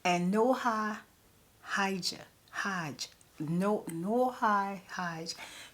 and Hajj. Hajj.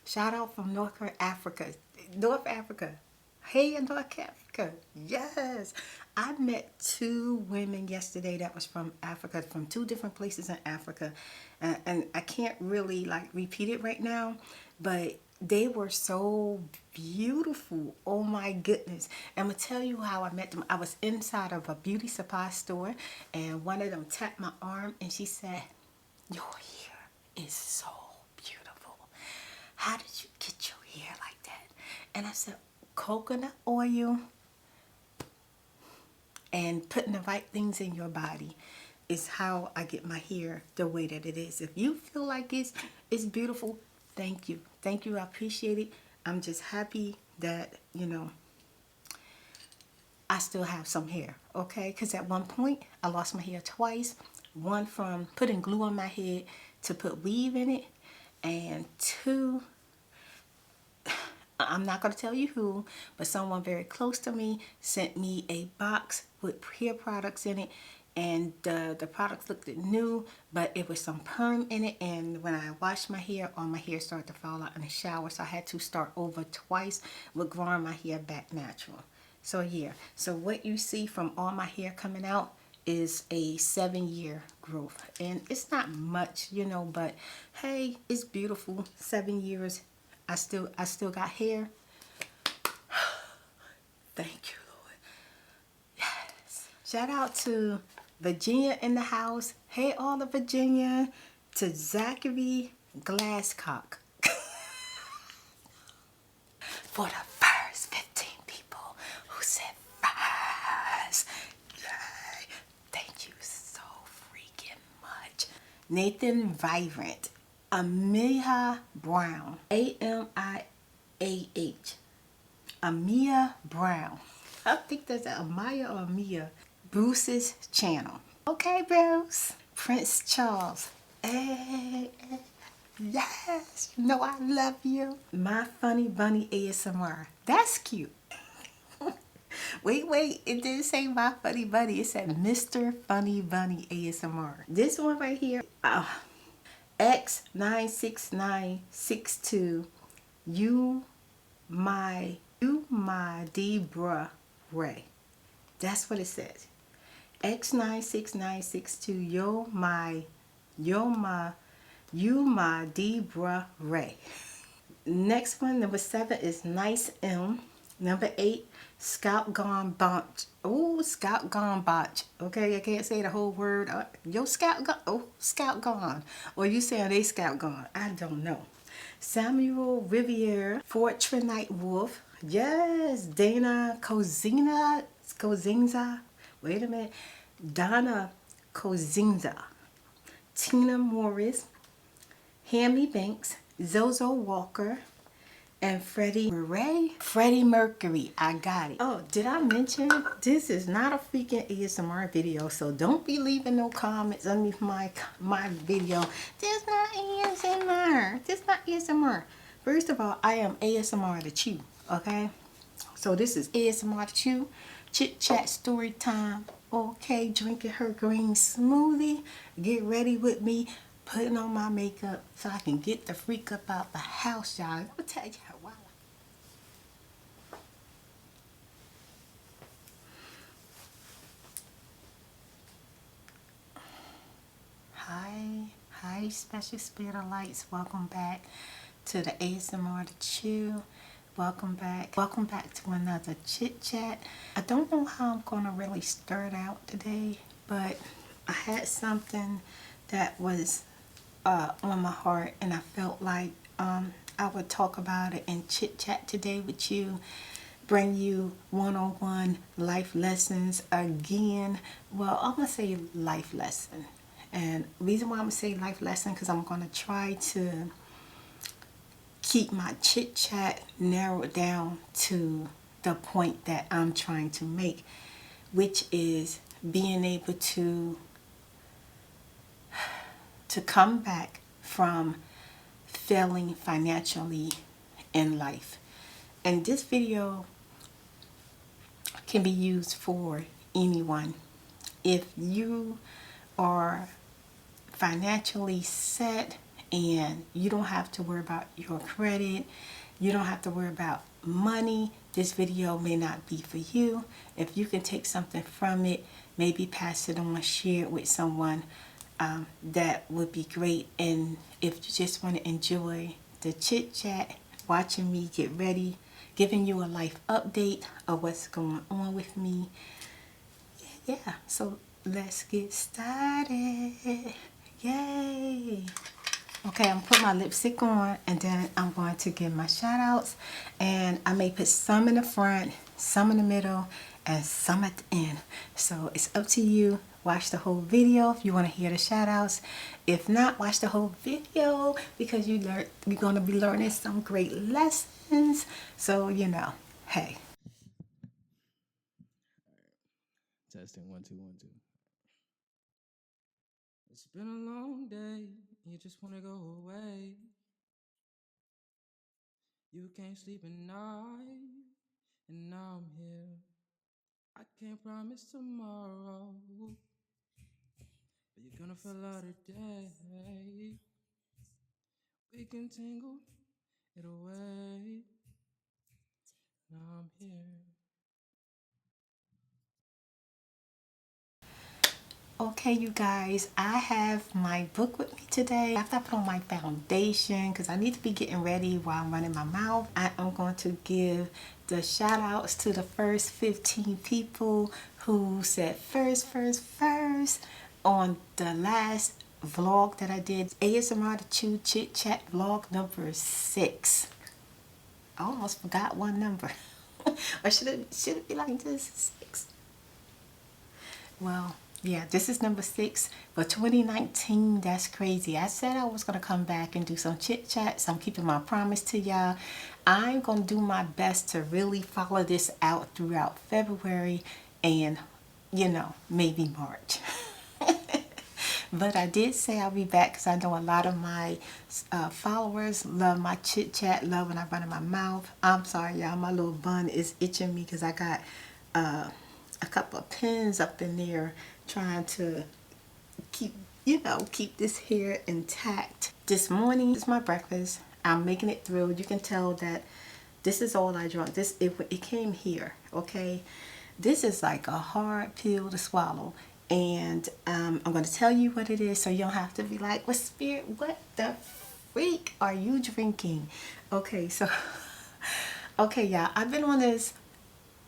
Shout out from North Africa. North Africa. Hey, in North Africa. Yes. I met two women yesterday that was from Africa, from two different places in Africa. And I can't really like repeat it right now, but they were so beautiful. Oh my goodness. I'm going to tell you how I met them. I was inside of a beauty supply store, and one of them tapped my arm and she said, "Your hair is so beautiful. How did you get your hair like that?" And I said, "Coconut oil and putting the right things in your body is how I get my hair the way that it is. If you feel like it's beautiful, thank you. Thank you. I appreciate it. I'm just happy that, you know, I still have some hair, okay? Because at one point, I lost my hair twice. One from putting glue on my head to put weave in it. And two, I'm not going to tell you who, but someone very close to me sent me a box with hair products in it. And the products looked new, but it was some perm in it. And when I washed my hair, all my hair started to fall out in the shower. So I had to start over twice with growing my hair back natural. So yeah, so what you see from all my hair coming out is a 7-year growth. And it's not much, you know, but hey, it's beautiful. 7 years. I still got hair. Thank you, Lord. Yes. Shout out to Virginia in the house. Hey, all of Virginia. To Zachary Glasscock. For the first 15 people who said fries. Yay. Thank you so freaking much. Nathan Vibrant. Amia Brown. A-M-I-A-H. Amia Brown. I think that's Amaya or Amia. Bruce's channel. Okay, Bruce. Prince Charles. Hey, yes, you know I love you. My Funny Bunny ASMR. That's cute. Wait, it didn't say My Funny Bunny. It said Mr. Funny Bunny ASMR. This one right here, X96962, you my Debra Ray. That's what it says. X96962, you my Debra Ray. Next one, number 7 is Nice M. Number 8, Scalp Gone Botch. Oh, Scalp Gone Botch. Okay, I can't say the whole word. Your scalp gone. Oh, scalp gone. Or you saying they scalp gone. I don't know. Samuel Riviere, Fort Trinite Wolf. Yes, Dana Cozinza. Wait a minute. Donna Cozinza. Tina Morris. Hammy Banks. Zozo Walker. And Freddie Mercury. I got it. Oh, did I mention this is not a freaking ASMR video, so don't be leaving no comments underneath my video. This not ASMR. This not ASMR. First of all, I am ASMRTheChew, okay? So this is ASMRTheChew. Chit chat story time. Okay, drinking her green smoothie. Get ready with me. Putting on my makeup so I can get the freak up out the house, y'all. I'm gonna tell you why. Hi, special spirit of lights. Welcome back to the ASMRTheChew. Welcome back to another chit chat. I don't know how I'm gonna really start out today, but I had something that was on my heart, and I felt like I would talk about it and chit chat today with you, bring you one-on-one life lessons again. Well, I'm gonna say life lesson, and the reason why I'm gonna say life lesson because I'm gonna try to keep my chit chat narrowed down to the point that I'm trying to make, which is being able to come back from failing financially in life. And this video can be used for anyone. If you are financially set and you don't have to worry about your credit, you don't have to worry about money, this video may not be for you. If you can take something from it, maybe pass it on, share it with someone, that would be great. And if you just want to enjoy the chit chat, watching me get ready, giving you a life update of what's going on with me, yeah, so let's get started. Yay! Okay, I'm putting my lipstick on and then I'm going to give my shout outs, and I may put some in the front, some in the middle, and some at the end. So it's up to you. Watch the whole video if you want to hear the shout outs. If not, watch the whole video because you're going to be learning some great lessons. So, you know, hey. Testing 1 2 1 2. It's been a long day. You just wanna go away. You can't sleep at night, and now I'm here. I can't promise tomorrow, but you're gonna feel out today. We can tangle it away. Now I'm here. Okay, you guys, I have my book with me today. After I put on my foundation, because I need to be getting ready while I'm running my mouth, I am going to give the shout outs to the first 15 people who said first on the last vlog that I did, ASMRTheChew Chit Chat vlog number 6. I almost forgot one number. Or should it be like this? 6. Well, yeah, this is number 6 for 2019. That's crazy. I said I was going to come back and do some chit chats. I'm keeping my promise to y'all. I'm going to do my best to really follow this out throughout February and, you know, maybe March. But I did say I'll be back because I know a lot of my followers love my chit chat, love when I run in my mouth. I'm sorry, y'all. My little bun is itching me because I got a couple of pins up in there trying to keep, you know, keep this hair intact. This morning is my breakfast. I'm making it through. You can tell that this is all I drank. It came here, okay? This is like a hard pill to swallow. And I'm going to tell you what it is so you don't have to be like, well, Spirit, what the freak are you drinking? Okay, so, okay, y'all, I've been on this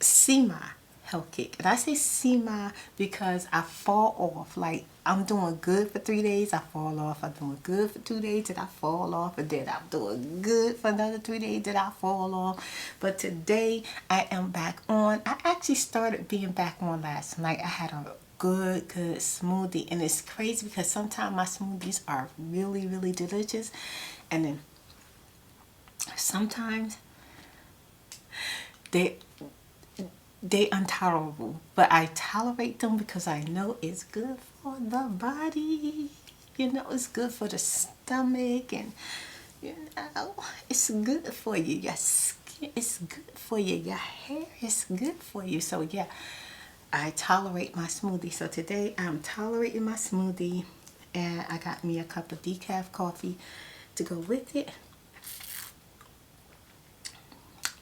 semi health kick. And I say semi because I fall off. Like, I'm doing good for 3 days, I fall off. I'm doing good for 2 days, and I fall off. And then I'm doing good for another 3 days, and I fall off. But today, I am back on. I actually started being back on last night. I had a good smoothie. And it's crazy because sometimes my smoothies are really delicious. And then sometimes they intolerable, but I tolerate them because I know it's good for the body. You know, it's good for the stomach, and you know, it's good for you. Your skin is good for you. Your hair is good for you. So yeah, I tolerate my smoothie. So today I'm tolerating my smoothie, and I got me a cup of decaf coffee to go with it,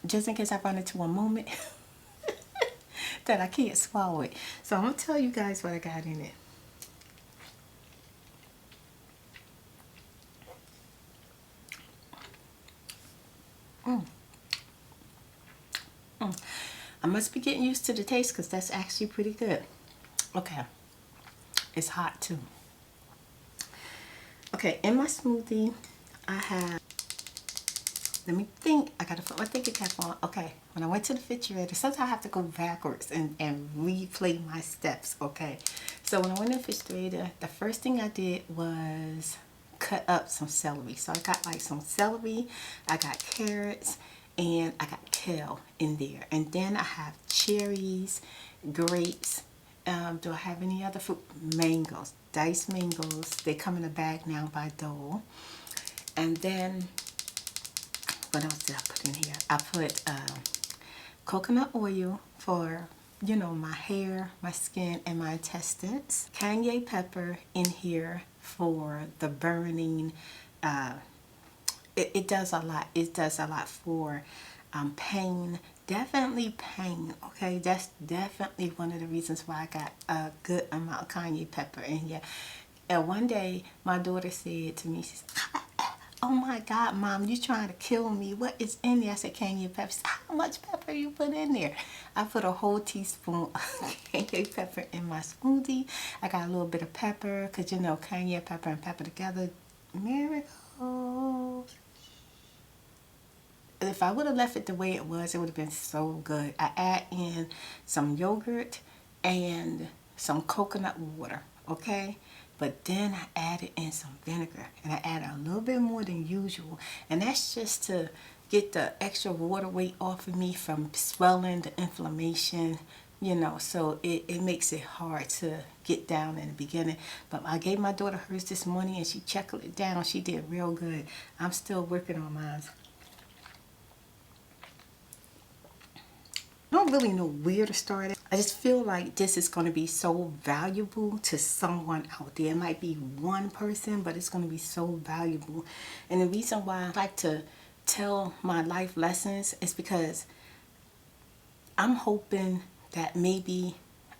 just in case I run into a moment that I can't swallow it. So I'm going to tell you guys what I got in it. I must be getting used to the taste because that's actually pretty good. Okay. It's hot too. Okay, in my smoothie, I have, let me think, I gotta put my thinking cap on. Okay, when I went to the refrigerator, sometimes I have to go backwards and replay my steps, okay? So when I went to the refrigerator, the first thing I did was cut up some celery. So I got like some celery, I got carrots, and I got kale in there. And then I have cherries, grapes. Do I have any other fruit? Mangoes, diced mangoes. They come in a bag now by Dole. And then, what else did I put in here? I put coconut oil for you know, my hair, my skin, and my intestines. Cayenne pepper in here for the burning. It does a lot. It does a lot for pain. Definitely pain. Okay, that's definitely one of the reasons why I got a good amount of cayenne pepper in here. And one day, my daughter said to me, she said, "Oh my God, Mom, you trying to kill me? What is in there?" I said, "Cayenne pepper." She said, "How much pepper you put in there?" I put a whole teaspoon of cayenne pepper in my smoothie. I got a little bit of pepper, because you know, cayenne pepper and pepper together, miracles. If I would have left it the way it was, it would have been so good. I add in some yogurt and some coconut water, okay? But then I added in some vinegar, and I added a little bit more than usual. And that's just to get the extra water weight off of me from swelling, the inflammation, you know, so it makes it hard to get down in the beginning. But I gave my daughter hers this morning, and she checked it down. She did real good. I'm still working on mine. I don't really know where to start. I just feel like this is going to be so valuable to someone out there. It might be one person, but it's going to be so valuable. And the reason why I like to tell my life lessons is because I'm hoping that maybe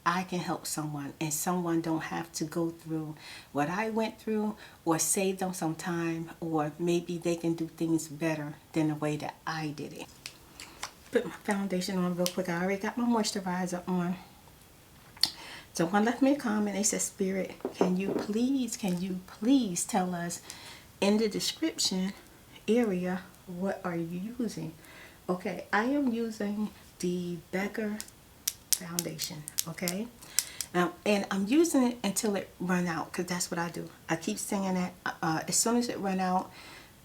I can help someone, and someone don't have to go through what I went through, or save them some time, or maybe they can do things better than the way that I did it. Put my foundation on real quick. I already got my moisturizer on. Someone left me a comment. They said, "Spirit, can you please tell us in the description area, what are you using?" Okay, I am using the Becca Foundation, okay? And I'm using it until it run out, because that's what I do. I keep saying that as soon as it run out.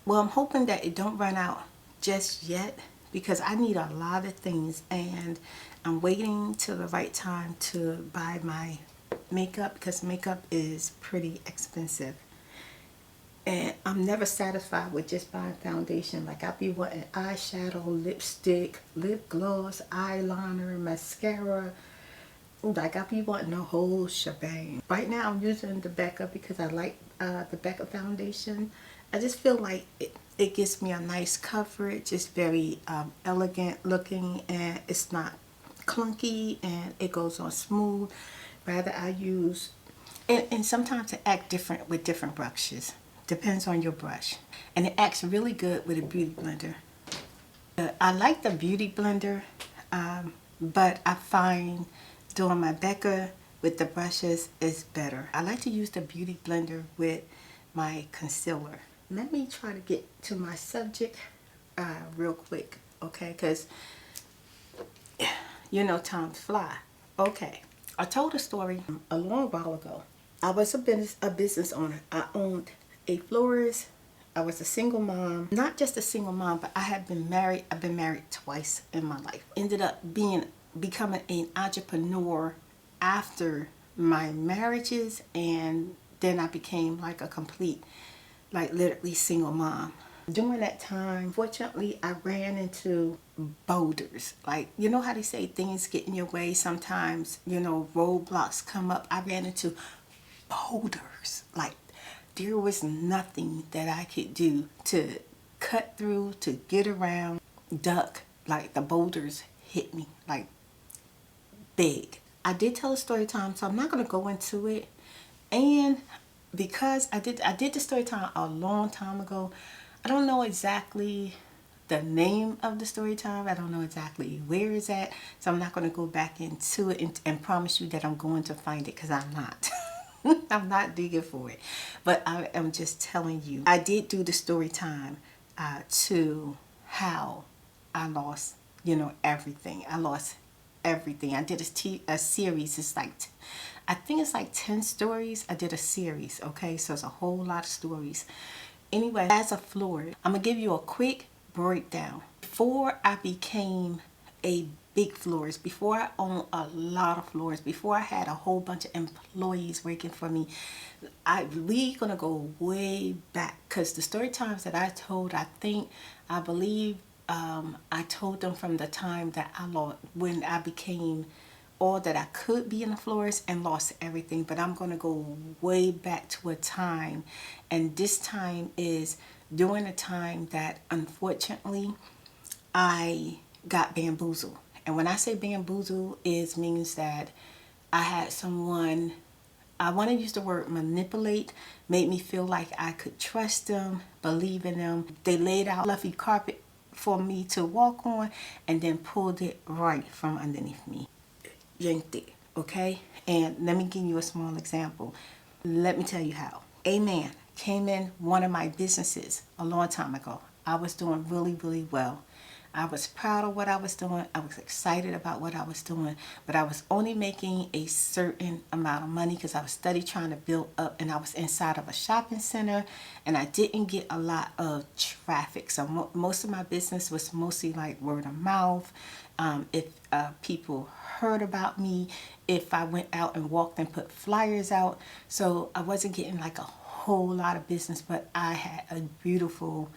Well, I'm hoping that it don't run out just yet, because I need a lot of things, and I'm waiting till the right time to buy my makeup, because makeup is pretty expensive. And I'm never satisfied with just buying foundation. Like, I be wanting eyeshadow, lipstick, lip gloss, eyeliner, mascara. Like, I be wanting the whole shebang. Right now I'm using the Becca because I like the Becca foundation. I just feel like it gives me a nice coverage. It's very elegant looking, and it's not clunky, and it goes on smooth. Rather, I use, and sometimes it acts different with different brushes. Depends on your brush. And it acts really good with a beauty blender. I like the beauty blender, but I find doing my Becca with the brushes is better. I like to use the beauty blender with my concealer. Let me try to get to my subject real quick, okay? Because, you know, time fly. Okay, I told a story a long while ago. I was a business owner. I owned a florist. I was a single mom. Not just a single mom, but I have been married. I've been married twice in my life. Ended up becoming an entrepreneur after my marriages, and then I became like a complete, like, literally single mom. During that time, fortunately, I ran into boulders. Like, you know how they say things get in your way sometimes, you know, roadblocks come up. I ran into boulders. Like, there was nothing that I could do to cut through, to get around, duck. Like, the boulders hit me like big. I did tell a story time, so I'm not going to go into it. And because I did the story time a long time ago, I don't know exactly the name of the story time. I don't know exactly where it's at, so I'm not going to go back into it and promise you that I'm going to find it, because I'm not. I'm not digging for it, but I am just telling you. I did do the story time to how I lost, you know, everything. I lost everything. I did a series. It's like, I think it's like 10 stories. I did a series, okay? So it's a whole lot of stories. Anyway, as a florist, I'm going to give you a quick breakdown. Before I became a big florist, before I owned a lot of florists, before I had a whole bunch of employees working for me, we gonna go way back, because the story times that I told, I believe I told them from the time that when I became all that I could be in the florist and lost everything. But I'm going to go way back to a time, and this time is during a time that unfortunately I got bamboozled. And when I say bamboozled, it means that I had someone, I want to use the word manipulate, made me feel like I could trust them, believe in them. They laid out fluffy carpet for me to walk on and then pulled it right from underneath me. Yanked it, okay? And let me give you a small example. Let me tell you how. A man came in one of my businesses a long time ago. I was doing really, really well. I was proud of what I was doing. I was excited about what I was doing, but I was only making a certain amount of money because I was steady trying to build up, and I was inside of a shopping center, and I didn't get a lot of traffic. So most of my business was mostly like word of mouth. If people heard about me, if I went out and walked and put flyers out. So I wasn't getting like a whole lot of business, but I had a beautiful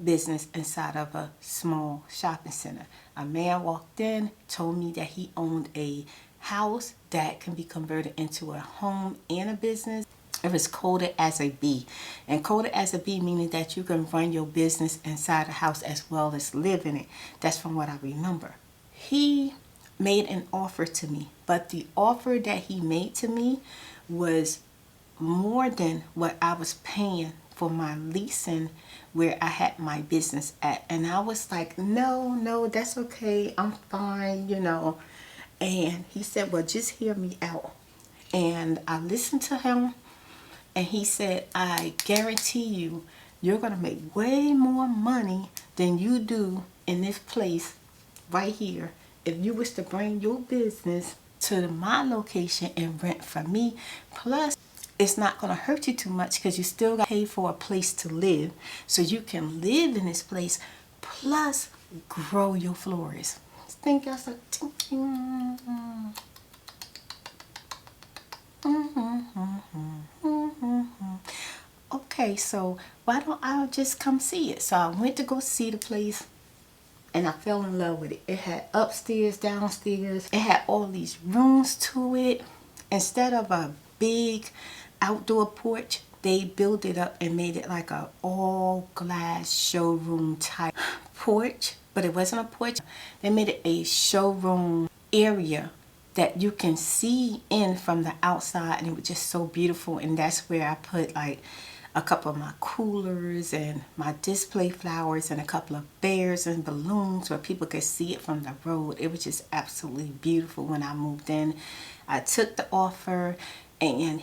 business inside of a small shopping center. A man walked in, told me that he owned a house that can be converted into a home and a business. It was coded as a B. And coded as a B meaning that you can run your business inside a house as well as live in it. That's from what I remember. He made an offer to me, but the offer that he made to me was more than what I was paying for my leasing where I had my business at. And I was like, no, that's okay. I'm fine, you know. And he said, well, just hear me out. And I listened to him, and he said, I guarantee you, you're going to make way more money than you do in this place right here if you was to bring your business to my location and rent from me. Plus, it's not going to hurt you too much because you still got to pay for a place to live, so you can live in this place plus grow your florist. Think that's a okay, so why don't I just come see it? So I went to go see the place, and I fell in love with it. It had upstairs, downstairs. It had all these rooms to it. Instead of a big outdoor porch, they built it up and made it like a all glass showroom type porch. But it wasn't a porch. They made it a showroom area that you can see in from the outside, and it was just so beautiful. And that's where I put like a couple of my coolers and my display flowers and a couple of bears and balloons where people could see it from the road. It was just absolutely beautiful when I moved in. I took the offer, and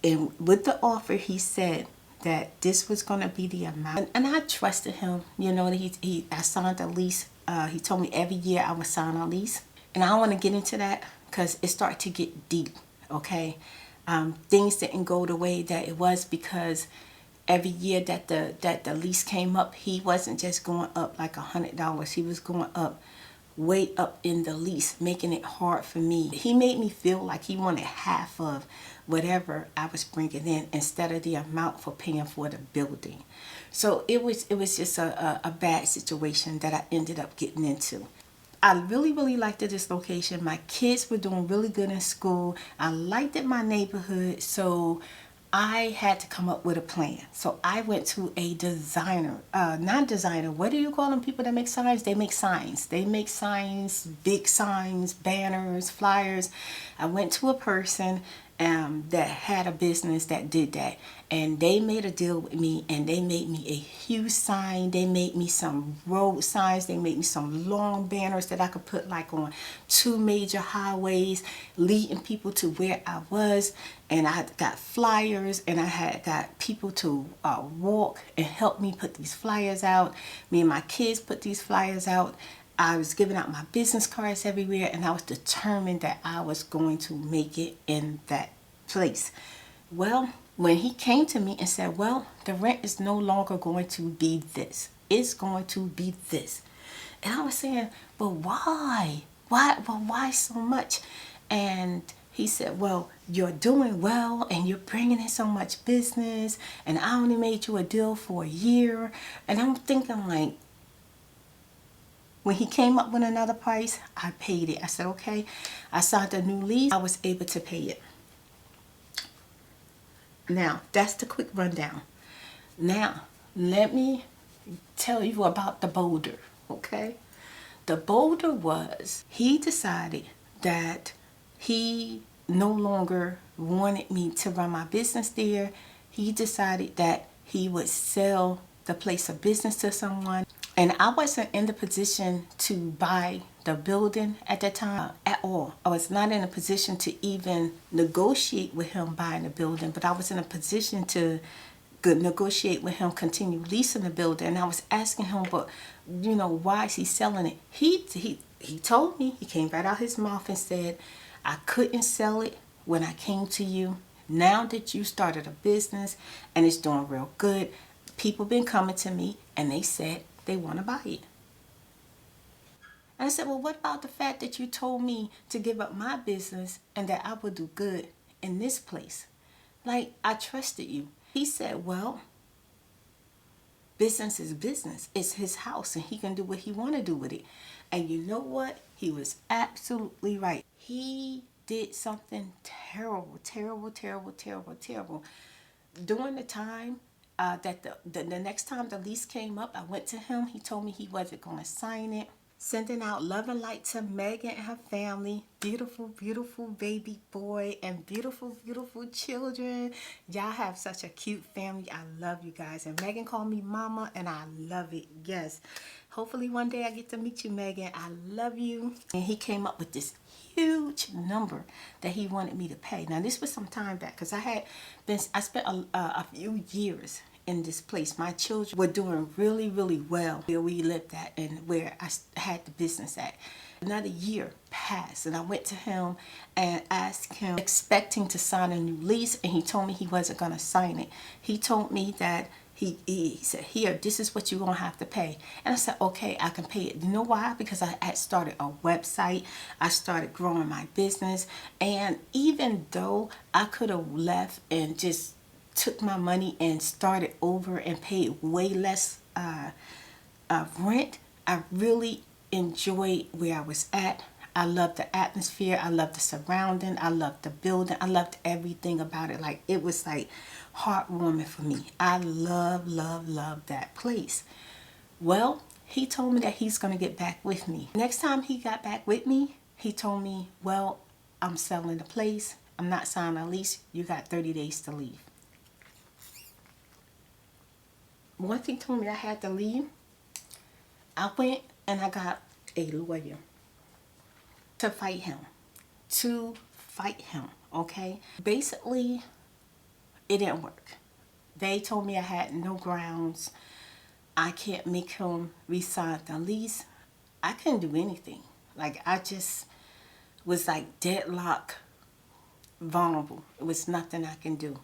and with the offer he said that this was going to be the amount, and I trusted him. You know, I signed a lease. He told me every year I would sign a lease, and I don't want to get into that because it started to get deep. Okay. Things didn't go the way that it was because every year that the lease came up, he wasn't just going up like $100. He was going up way up in the lease, making it hard for me. He made me feel like he wanted half of whatever I was bringing in instead of the amount for paying for the building. So it was just a bad situation that I ended up getting into. I really, really liked this location. My kids were doing really good in school. I liked it, my neighborhood. So I had to come up with a plan. So I went to a designer, not designer. What do you call them? People that make signs? They make signs. They make signs, big signs, banners, flyers. I went to a person that had a business that did that, and they made a deal with me, and they made me a huge sign. They made me some road signs. They made me some long banners that I could put like on 2 major highways leading people to where I was. And I got flyers, and I had got people to walk and help me put these flyers out. Me and my kids put these flyers out. I was giving out my business cards everywhere, and I was determined that I was going to make it in that place. Well, when he came to me and said, well, the rent is no longer going to be this. It's going to be this. And I was saying, but why? Why so much? And he said, well, you're doing well and you're bringing in so much business, and I only made you a deal for a year. And I'm thinking like, When he came up with another price, I paid it. I said, okay. I signed a new lease. I was able to pay it. Now, that's the quick rundown. Now, let me tell you about the boulder, okay? The boulder was, he decided that he no longer wanted me to run my business there. He decided that he would sell the place of business to someone. And I wasn't in the position to buy the building at that time at all. I was not in a position to even negotiate with him buying the building, but I was in a position to negotiate with him, continue leasing the building. And I was asking him, but you know, why is he selling it? He told me, he came right out his mouth and said, I couldn't sell it when I came to you. Now that you started a business and it's doing real good, people been coming to me and they said they want to buy it. And I said, well, what about the fact that you told me to give up my business and that I would do good in this place? Like, I trusted you. He said, well, business is business. It's his house and he can do what he want to do with it. And you know what? He was absolutely right. He did something terrible, terrible, terrible, terrible, terrible. During the time that the next time the lease came up, I went to him. He told me he wasn't going to sign it. Sending out love and light to Megan and her family. Beautiful, beautiful baby boy and beautiful, beautiful children. Y'all have such a cute family. I love you guys. And Megan called me mama and I love it. Yes. Hopefully one day I get to meet you, Megan. I love you. And he came up with this huge number that he wanted me to pay. Now this was some time back because I spent a few years in this place. My children were doing really, really well where we lived at and where I had the business at. Another year passed and I went to him and asked him, expecting to sign a new lease, and he told me he wasn't going to sign it. He told me that he said, here, this is what you're going to have to pay. And I said, okay, I can pay it. You know why? Because I had started a website. I started growing my business. And even though I could have left and just took my money and started over and paid way less rent, I really enjoyed where I was at. I loved the atmosphere. I loved the surrounding. I loved the building. I loved everything about it. Like, it was like heartwarming for me. I love, love, love that place. Well, he told me that he's going to get back with me. Next time he got back with me, he told me, well, I'm selling the place. I'm not signing a lease. You got 30 days to leave. Once he told me I had to leave, I went and I got a lawyer to fight him. Okay? Basically, it didn't work. They told me I had no grounds. I can't make him re-sign the lease. I couldn't do anything. Like, I just was like deadlock vulnerable. It was nothing I can do.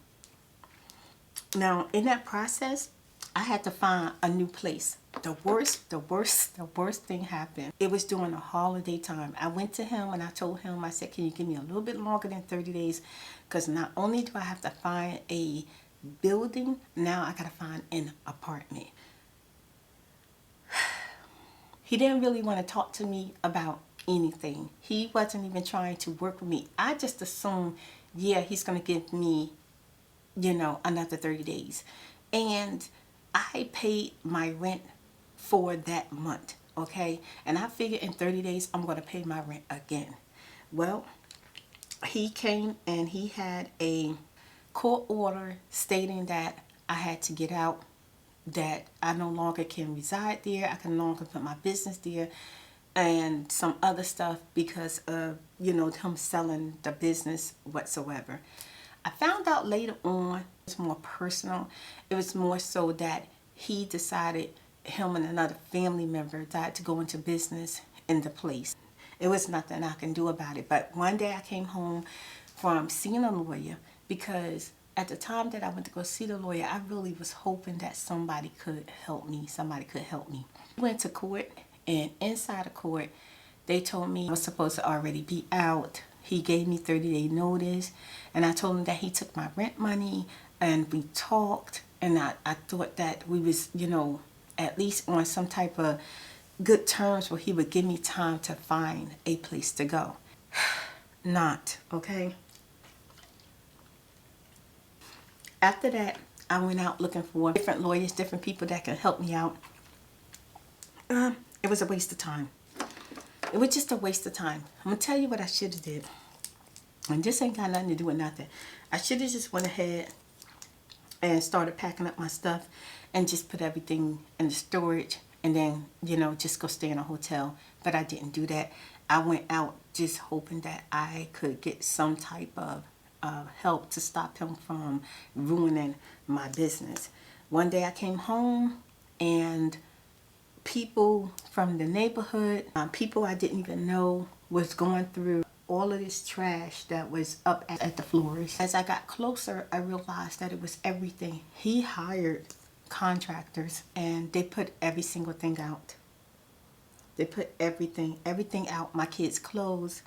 Now, in that process, I had to find a new place. The worst thing happened. It was during the holiday time. I went to him and I told him, I said, can you give me a little bit longer than 30 days? Because not only do I have to find a building, now I got to find an apartment. He didn't really want to talk to me about anything. He wasn't even trying to work with me. I just assumed, yeah, he's going to give me, you know, another 30 days. And I paid my rent for that month, okay? And I figured in 30 days, I'm going to pay my rent again. Well, he came and he had a court order stating that I had to get out, that I no longer can reside there. I can no longer put my business there and some other stuff because of, you know, him selling the business whatsoever. I found out later on, it was more personal. It was more so that he decided, him and another family member decided to go into business in the place. It was nothing I can do about it. But one day I came home from seeing a lawyer because at the time that I went to go see the lawyer, I really was hoping that somebody could help me. We went to court, and inside the court, they told me I was supposed to already be out. He gave me 30-day notice, and I told him that he took my rent money, and we talked, and I thought that we was, you know, at least on some type of good terms where he would give me time to find a place to go. Not, okay? After that, I went out looking for different lawyers, different people that can help me out. It was a waste of time. It was just a waste of time. I'm going to tell you what I should have did. And this ain't got nothing to do with nothing. I should have just went ahead and started packing up my stuff and just put everything in the storage and then, you know, just go stay in a hotel. But I didn't do that. I went out just hoping that I could get some type of help to stop him from ruining my business. One day I came home and people from the neighborhood, people I didn't even know, was going through all of this trash that was up at the floors. As I got closer, I realized that it was everything. He hired contractors and they put every single thing out. They put everything out. My kids' clothes,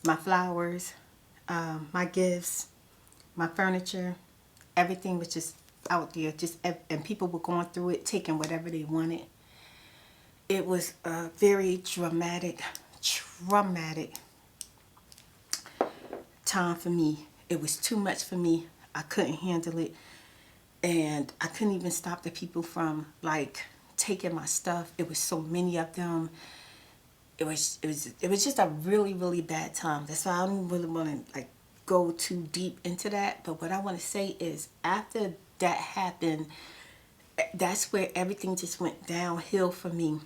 my flowers, my gifts, my furniture, everything was just out there. And people were going through it, taking whatever they wanted. It was a very traumatic time for me. It was too much for me. I couldn't handle it. And I couldn't even stop the people from like taking my stuff. It was so many of them. It was just a really bad time. That's why I don't really want to like go too deep into that. But what I want to say is after that happened, that's where everything just went downhill for me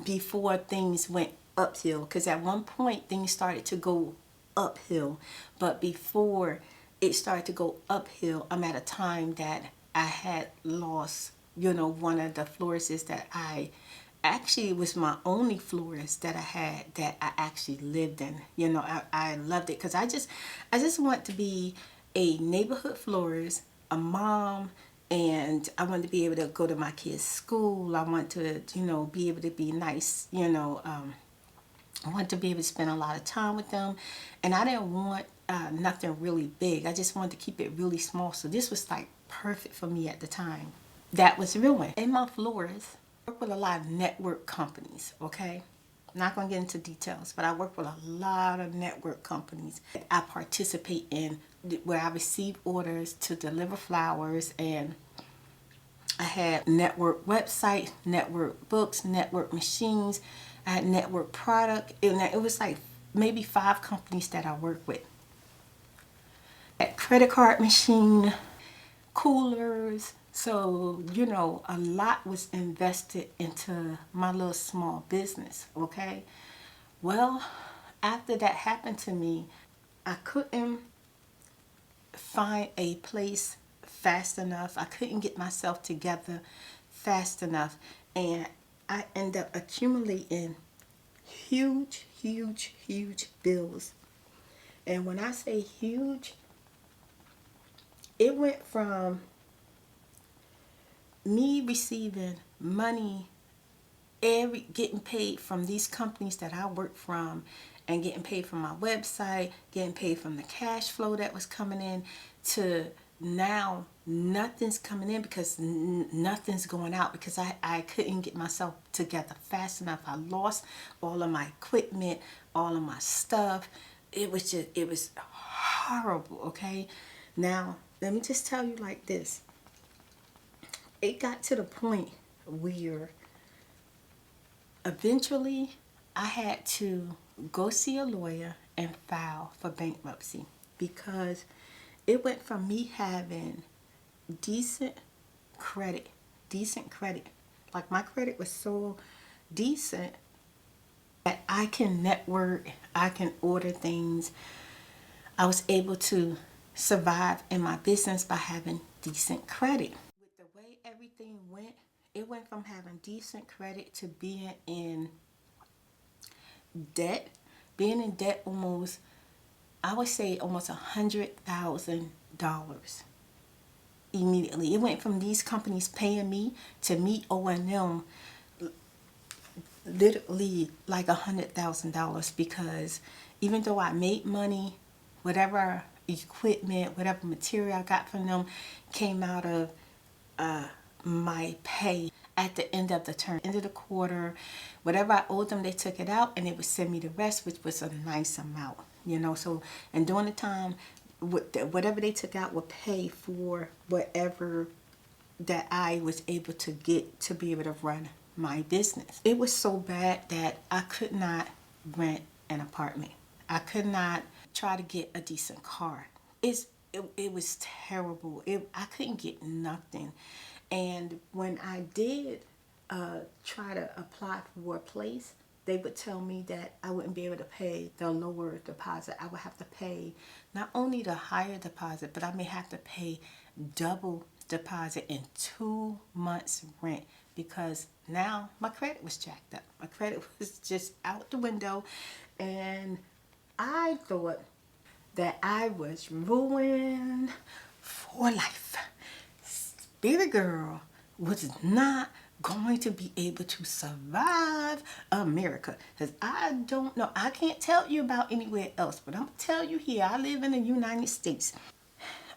before things went uphill. Because at one point things started to go uphill, but before it started to go uphill, I'm at a time that I had lost, you know, one of the florists that I actually, it was my only florist that I had that I actually lived in. You know, I loved it because I just want to be a neighborhood florist, a mom, and I wanted to be able to go to my kids' school. I want to, you know, be able to be nice, you know, I wanted to be able to spend a lot of time with them. And I didn't want nothing really big. I just wanted to keep it really small. So this was like perfect for me at the time. That was ruined. In my florist, I work with a lot of network companies, okay? I'm not going to get into details, but I work with a lot of network companies. I participate in where I receive orders to deliver flowers, and I had network websites, network books, network machines. I had network product. It was like maybe 5 companies that I work with. At credit card machine, coolers. So, you know, a lot was invested into my little small business, okay? Well, after that happened to me, I couldn't find a place fast enough. I couldn't get myself together fast enough. And I end up accumulating huge bills. And when I say huge, it went from me receiving money, getting paid from these companies that I work from, and getting paid from my website, getting paid from the cash flow that was coming in, to now nothing's coming in because nothing's going out because I couldn't get myself together fast enough. I lost all of my equipment, all of my stuff. It was horrible, okay? Now, let me just tell you like this. It got to the point where eventually I had to go see a lawyer and file for bankruptcy because it went from me having decent credit. Like my credit was so decent that I can network, I can order things. I was able to survive in my business by having decent credit. With the way everything went, it went from having decent credit to being in debt. Being in debt almost, I would say almost $100,000 immediately. It went from these companies paying me to me owing them literally like $100,000 because even though I made money, whatever equipment, whatever material I got from them came out of my pay. at the end of the term, end of the quarter, whatever I owed them, they took it out and they would send me the rest, which was a nice amount, you know. So, and during the time, whatever they took out would pay for whatever that I was able to get to be able to run my business. It was so bad that I could not rent an apartment. I could not try to get a decent car. It was terrible. I couldn't get nothing. And when I did try to apply for a place, they would tell me that I wouldn't be able to pay the lower deposit. I would have to pay not only the higher deposit, but I may have to pay double deposit in 2 months rent, because now my credit was jacked up. My credit was just out the window, and I thought that I was ruined for life. Baby girl was not going to be able to survive America. Because I don't know, I can't tell you about anywhere else, but I'm going to tell you here, I live in the United States.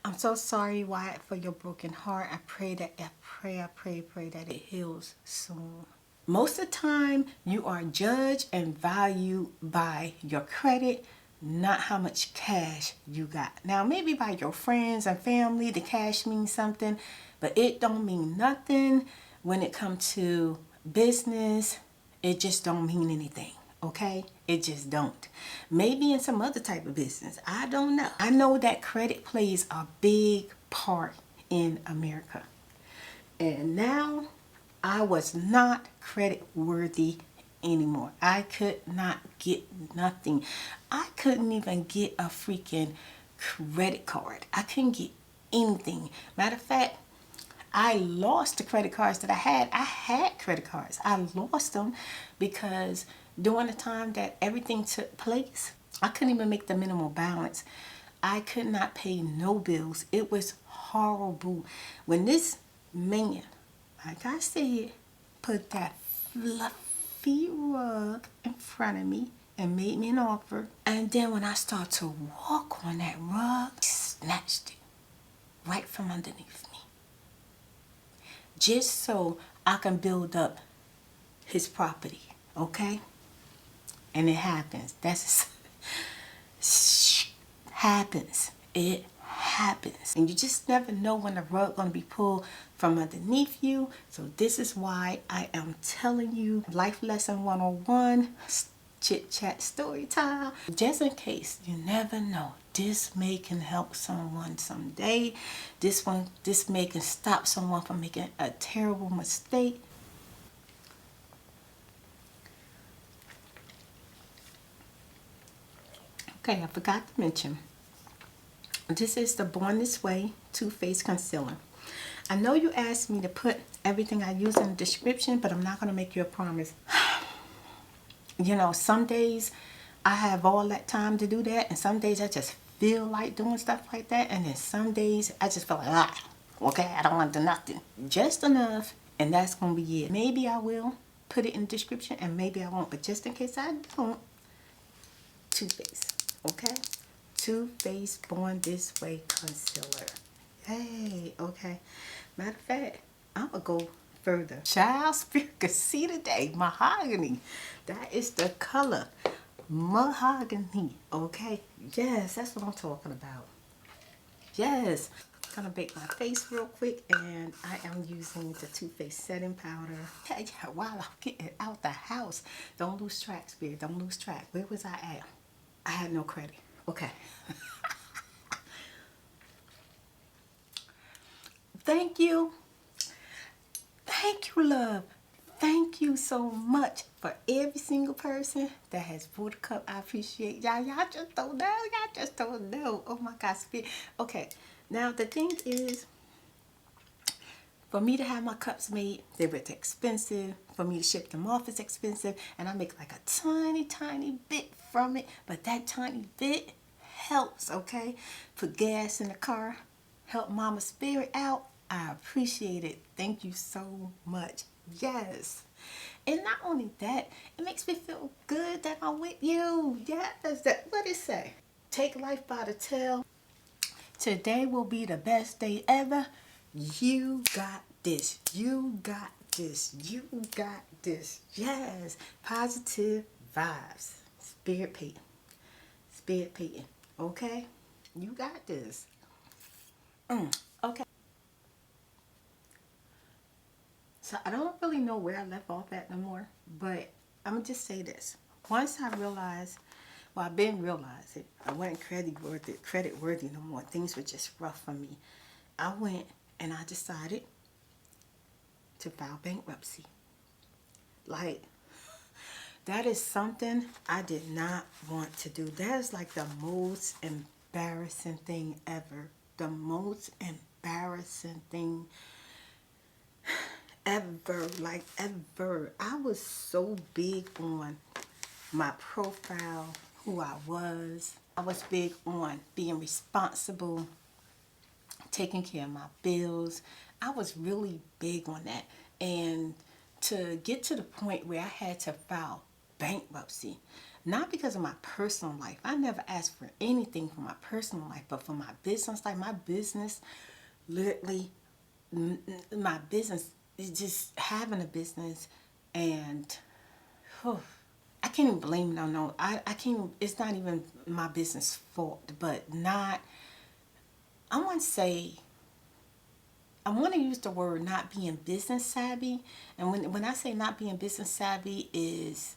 I'm so sorry, Wyatt, for your broken heart. I pray that that it heals soon. Most of the time, you are judged and valued by your credit, not how much cash you got. Now, maybe by your friends and family, the cash means something, but it don't mean nothing when it comes to business. It just don't mean anything, okay? It just don't. Maybe in some other type of business. I don't know. I know that credit plays a big part in America. And now I was not credit worthy anymore. I could not get nothing. I couldn't even get a freaking credit card. I couldn't get anything. Matter of fact, I lost the credit cards that I had. I had credit cards. I lost them because during the time that everything took place, I couldn't even make the minimal balance. I could not pay no bills. It was horrible. When this man, like I said, put that fluffy rug in front of me and made me an offer, and then when I started to walk on that rug, he snatched it right from underneath me, just so I can build up his property, okay? And it happens. That's happens. It happens. And you just never know when the rug gonna be pulled from underneath you. So this is why I am telling you life lesson 101, chit chat story time. Just in case, you never know. This may can help someone someday. This may can stop someone from making a terrible mistake. Okay, I forgot to mention, this is the Born This Way Too Faced Concealer. I know you asked me to put everything I use in the description, but I'm not going to make you a promise. You know, some days I have all that time to do that, and some days I just feel like doing stuff like that, and then some days I just feel like, okay, I don't want to do nothing. Just enough, and that's going to be it. Maybe I will put it in the description, and maybe I won't, but just in case I don't, Too Faced. Okay, Too Faced Born This Way Concealer. Hey, okay. Matter of fact, I'm gonna go further. Child, spirit could see today. Mahogany. That is the color. Mahogany. Okay. Yes, that's what I'm talking about. Yes. I'm gonna bake my face real quick, and I am using the Too Faced setting powder. Yeah, while I'm getting out the house. Don't lose track, spirit. Don't lose track. Where was I at? I had no credit. Okay. Thank you. Thank you, love. Thank you so much for every single person that has bought a cup. I appreciate y'all. Y'all just don't know. Y'all just don't know. Oh my God. Okay. Now the thing is, for me to have my cups made, they were expensive. For me to ship them off, it's expensive. And I make like a tiny, tiny bit from it. But that tiny bit helps, okay? Put gas in the car. Help Mama Spirit out. I appreciate it. Thank you so much. Yes. And not only that, it makes me feel good that I'm with you. Yes. What it say? Take life by the tail. Today will be the best day ever. You got this. You got this. You got this. Yes. Positive vibes. Spirit painting. Spirit painting. Okay? You got this. Okay. So I don't really know where I left off at no more, but I'm gonna just say this. Once I realized, well, I've been realizing I wasn't credit worthy no more. Things were just rough for me. I went and I decided to file bankruptcy. Like, that is something I did not want to do. That is like the most embarrassing thing ever. The most embarrassing thing ever. Like, ever. I was so big on my profile, who I was. I was big on being responsible, taking care of my bills. I was really big on that. And to get to the point where I had to file bankruptcy, not because of my personal life. I never asked for anything for my personal life, but for my business life. My business, literally, my business is just having a business, and whew, I can't even blame it on no. I can't. It's not even my business fault, but not. I want to say. I want to use the word not being business savvy, and when I say not being business savvy is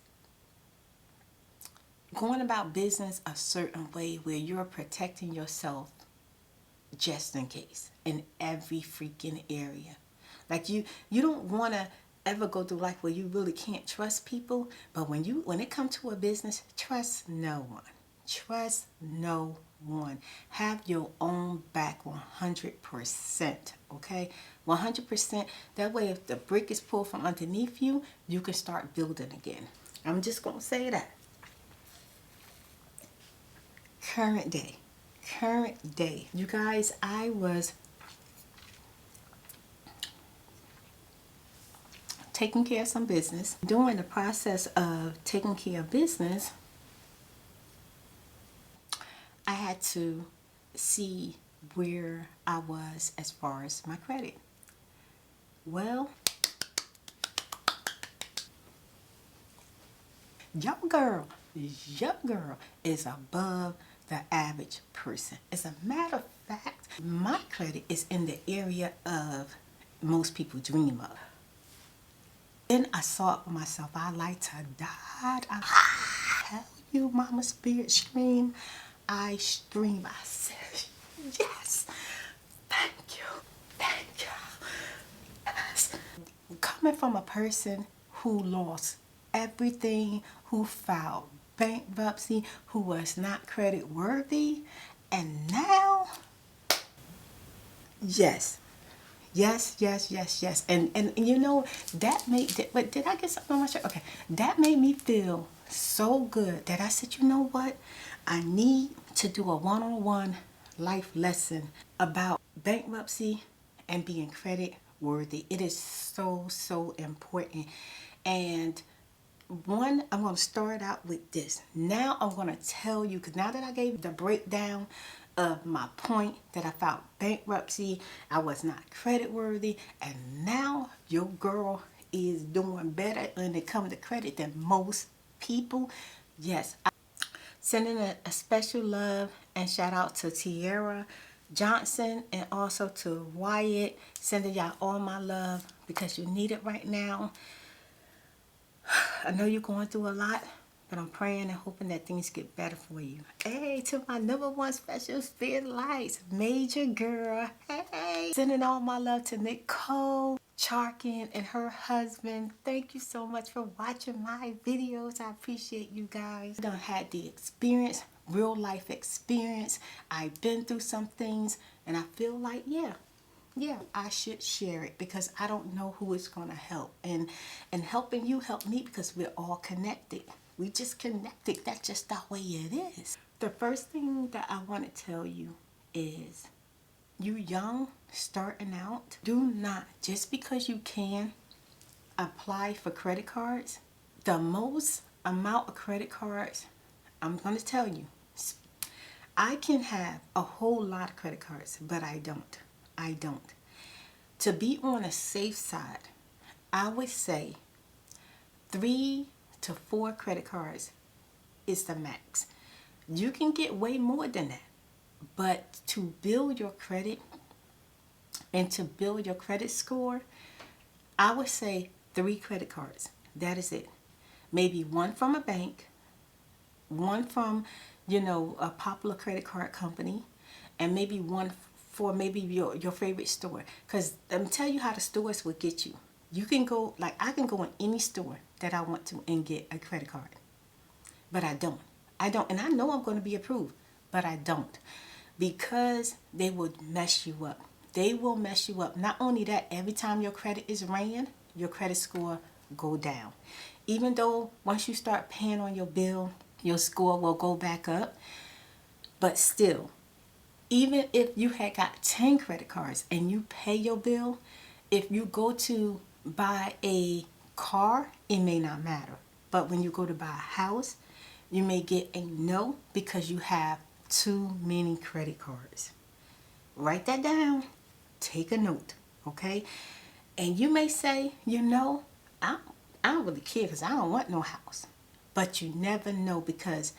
going about business a certain way where you're protecting yourself just in case in every freaking area. Like you don't want to ever go through life where you really can't trust people, but when it comes to a business, trust no one. Trust no one. Have your own back 100%, okay? 100%. That way if the brick is pulled from underneath you, you can start building again. I'm just going to say that. Current day. Current day. You guys, I was taking care of some business. During the process of taking care of business, I had to see where I was as far as my credit. Well, your girl is above the average person. As a matter of fact, my credit is in the area of most people dream of. Then I saw it for myself. I like to die. I tell you, Mama Spirit stream. I stream. I said, yes. Thank you. Thank you. Yes. Coming from a person who lost everything, who filed bankruptcy, who was not credit worthy, and now, yes. Yes. And you know, but did I get something on my shirt? Okay. That made me feel so good that I said, you know what? I need to do a one-on-one life lesson about bankruptcy and being credit worthy. It is so important. And one, I'm going to start out with this. Now I'm going to tell you, because now that I gave the breakdown of my point that I filed bankruptcy, I was not credit worthy, and now your girl is doing better when it comes to credit than most people. Yes, sending a special love and shout out to Tiara Johnson and also to Wyatt. Sending y'all all my love because you need it right now. I know you're going through a lot, but I'm praying and hoping that things get better for you. Hey, to my number one special spirit lights, Major Girl. Hey, sending all my love to Nicole Charkin and her husband. Thank you so much for watching my videos. I appreciate you guys. I done had the experience, real life experience. I've been through some things, and I feel like, yeah, I should share it because I don't know who it's going to help. And helping you help me because we're all connected. We just connected. That's just the way it is. The first thing that I want to tell you is you young, starting out, do not, just because you can, apply for credit cards. The most amount of credit cards, I'm going to tell you, I can have a whole lot of credit cards, but I don't. To be on a safe side, I would say 3 to 4 credit cards is the max. You can get way more than that. But to build your credit and to build your credit score, I would say 3 credit cards. That is it. Maybe one from a bank, one from, a popular credit card company, and maybe one for maybe your favorite store. Because let me tell you how the stores will get you. You can go, like I can go in any store that I want to and get a credit card. But I don't. I don't. And I know I'm going to be approved, but I don't. Because they will mess you up. They will mess you up. Not only that, every time your credit is ran, your credit score go down. Even though once you start paying on your bill, your score will go back up. But still, even if you had got 10 credit cards and you pay your bill, if you go to buy a car, it may not matter. But when you go to buy a house, you may get a no because you have too many credit cards. Write that down. Take a note, okay? And you may say, I don't really care because I don't want no house. But you never know, because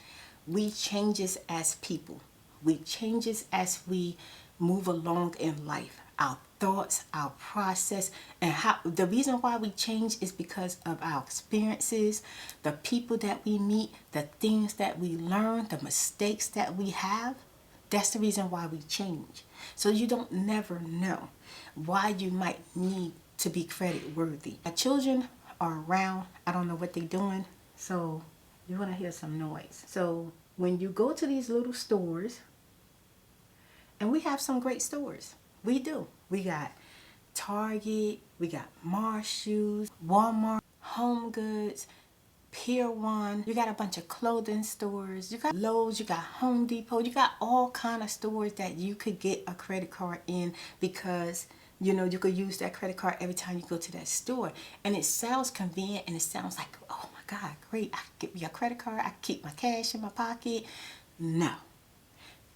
we changes as people. We changes as we move along in life. Our thoughts, our process, and how the reason why we change is because of our experiences, the people that we meet, the things that we learn, the mistakes that we have. That's the reason why we change. So you don't never know why you might need to be credit worthy. Our children are around. I don't know what they're doing. So you're going to hear some noise. So when you go to these little stores, and we have some great stores. We do. We got Target, we got Marshalls, Walmart, Home Goods, Pier 1. You got a bunch of clothing stores. You got Lowe's, you got Home Depot. You got all kind of stores that you could get a credit card in, because you could use that credit card every time you go to that store. And it sounds convenient, and it sounds like, oh my God, great. I can get me a credit card. I can keep my cash in my pocket. No.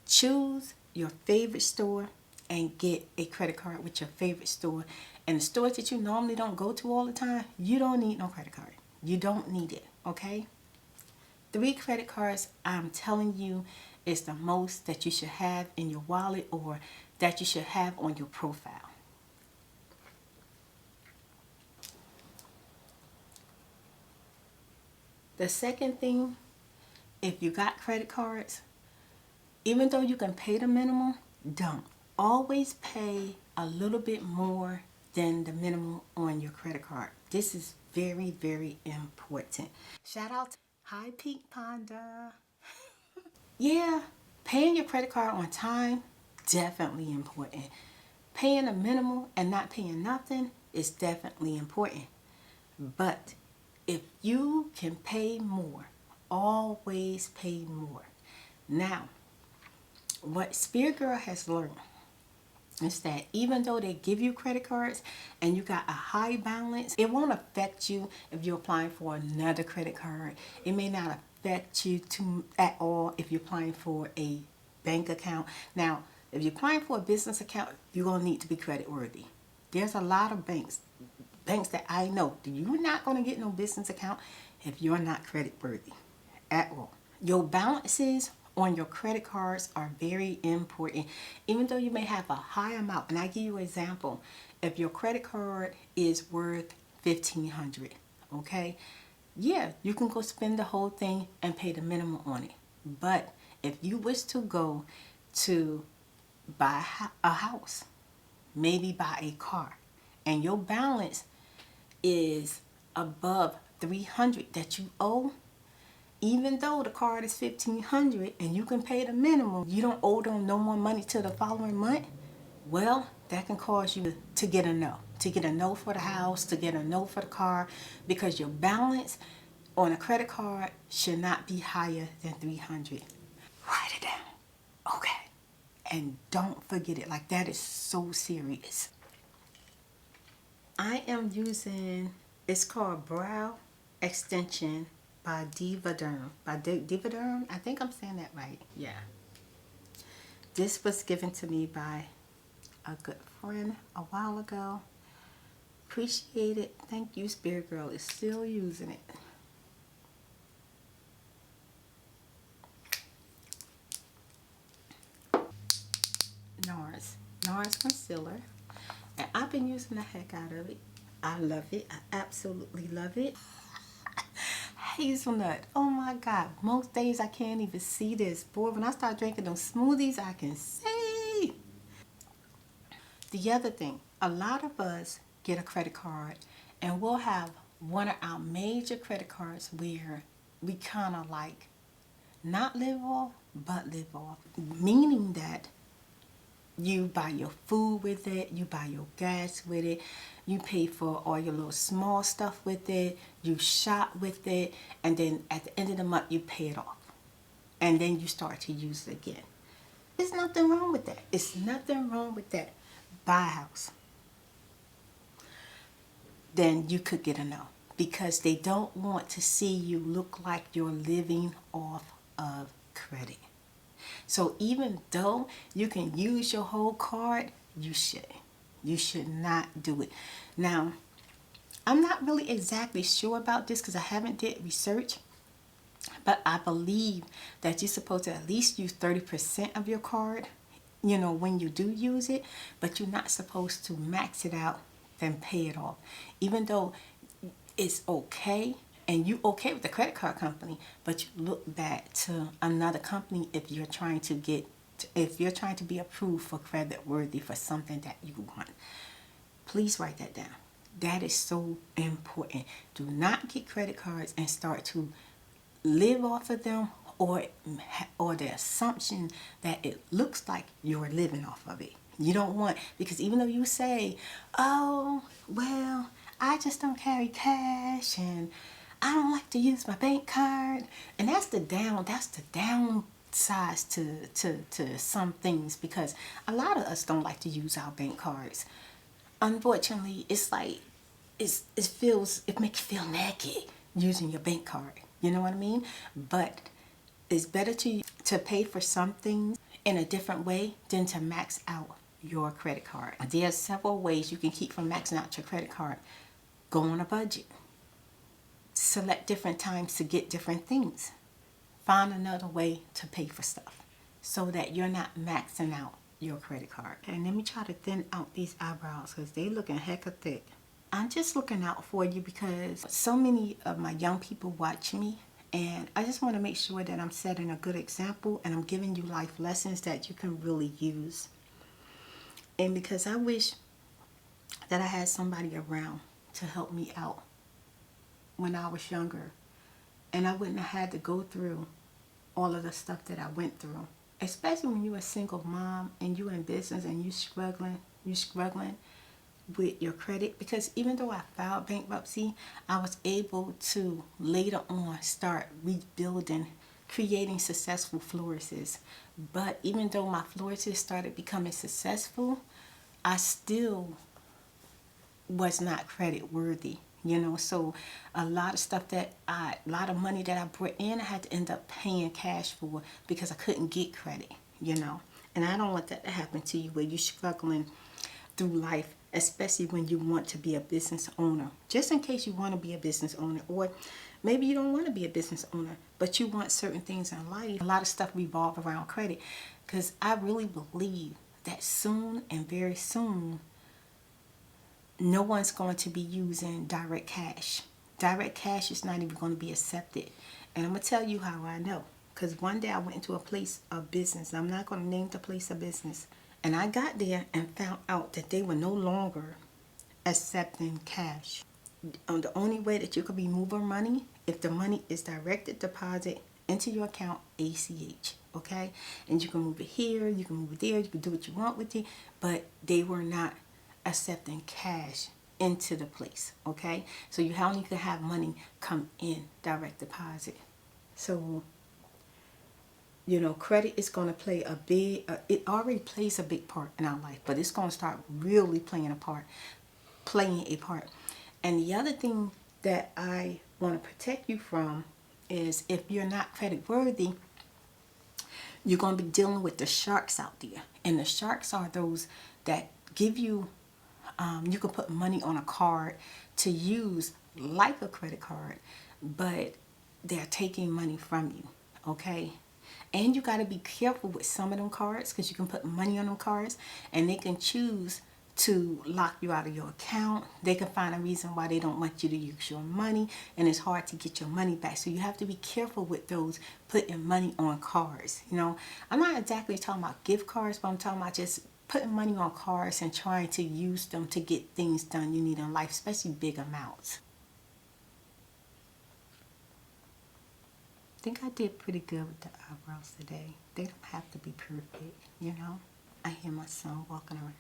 Choose your favorite store and get a credit card with your favorite store. And the stores that you normally don't go to all the time, you don't need no credit card. You don't need it, okay? 3 credit cards, I'm telling you, is the most that you should have in your wallet, or that you should have on your profile. The second thing, if you got credit cards, even though you can pay the minimum, don't. Always pay a little bit more than the minimum on your credit card. This is very, very important. Shout out to Hi Pink Panda. Yeah, paying your credit card on time, definitely important. Paying a minimum and not paying nothing is definitely important. But if you can pay more, always pay more. Now, what Spirit Girl has learned is that even though they give you credit cards and you got a high balance, it won't affect you if you're applying for another credit card. It may not affect you at all if you're applying for a bank account. Now, if you're applying for a business account, you're going to need to be credit worthy. There's a lot of banks that I know, you're not going to get no business account if you're not credit worthy at all. Your balances on your credit cards are very important, even though you may have a high amount. And I give you an example. If your credit card is worth $1,500, okay, yeah, you can go spend the whole thing and pay the minimum on it. But if you wish to go to buy a house, maybe buy a car, and your balance is above $300 that you owe, even though the card is $1,500 and you can pay the minimum, you don't owe them no more money till the following month. Well, that can cause you to get a no. To get a no for the house, to get a no for the car, because your balance on a credit card should not be higher than $300. Write it down. Okay. And don't forget it. Like, that is so serious. I am using, it's called Brow Extension by Diva Derm. By Diva Derm? I think I'm saying that right. Yeah. This was given to me by a good friend a while ago. Appreciate it. Thank you, Spirit Girl is still using it. NARS concealer, and I've been using the heck out of it. I love it. I absolutely love it. Hazelnut. Oh my God. Most days I can't even see this. Boy, when I start drinking those smoothies, I can see. The other thing, a lot of us get a credit card and we'll have one of our major credit cards where we kind of like not live off, but live off. Meaning that you buy your food with it, you buy your gas with it, you pay for all your little small stuff with it, you shop with it, and then at the end of the month you pay it off. And then you start to use it again. There's nothing wrong with that. It's nothing wrong with that. Buy a house. Then you could get a no. Because they don't want to see you look like you're living off of credit. So even though you can use your whole card, you should. You should not do it. Now, I'm not really exactly sure about this because I haven't did research, but I believe that you're supposed to at least use 30% of your card, you know, when you do use it, but you're not supposed to max it out then pay it off. Even though it's okay and you okay with the credit card company, but you look back to another company if you're trying to be approved for credit worthy for something that you want. Please write that down. That is so important. Do not get credit cards and start to live off of them, or the assumption that it looks like you're living off of it. You don't want, because even though you say, oh, well, I just don't carry cash and I don't like to use my bank card. And that's the downside to some things, because a lot of us don't like to use our bank cards. Unfortunately, it's like, it makes you feel naked using your bank card. You know what I mean? But it's better to pay for some things in a different way than to max out your credit card. There are several ways you can keep from maxing out your credit card. Go on a budget. Select different times to get different things. Find another way to pay for stuff so that you're not maxing out your credit card. And let me try to thin out these eyebrows because they looking hecka thick. I'm just looking out for you because so many of my young people watch me, and I just want to make sure that I'm setting a good example and I'm giving you life lessons that you can really use. And because I wish that I had somebody around to help me out when I was younger, and I wouldn't have had to go through all of the stuff that I went through. Especially when you're a single mom and you're in business and you're struggling with your credit, because even though I filed bankruptcy, I was able to later on start rebuilding, creating successful flourishes. But even though my flourishes started becoming successful, I still was not credit worthy, you know. So a lot of money that I brought in, I had to end up paying cash for because I couldn't get credit, you know. And I don't want that to happen to you where you're struggling through life, especially when you want to be a business owner. Just in case you want to be a business owner, or maybe you don't want to be a business owner, but you want certain things in life. A lot of stuff revolve around credit, because I really believe that soon and very soon, no one's going to be using direct cash. Direct cash is not even going to be accepted. And I'm going to tell you how I know. Because one day I went into a place of business. I'm not going to name the place of business. And I got there and found out that they were no longer accepting cash. The only way that you could be moving money, if the money is directed deposit into your account, ACH, okay? And you can move it here, you can move it there, you can do what you want with it, but they were not accepting cash into the place, okay? So you only can have money come in direct deposit. So, you know, credit is going to play it already plays a big part in our life, but it's going to start really playing a part. And the other thing that I want to protect you from is, if you're not credit worthy, you're going to be dealing with the sharks out there. And the sharks are those that give you You can put money on a card to use like a credit card, but they're taking money from you, okay? And you got to be careful with some of them cards because you can put money on them cards and they can choose to lock you out of your account. They can find a reason why they don't want you to use your money, and it's hard to get your money back. So you have to be careful with those putting money on cards. You know, I'm not exactly talking about gift cards, but I'm talking about just putting money on cards and trying to use them to get things done you need in life, especially big amounts. I think I did pretty good with the eyebrows today. They don't have to be perfect, you know. I hear my son walking around.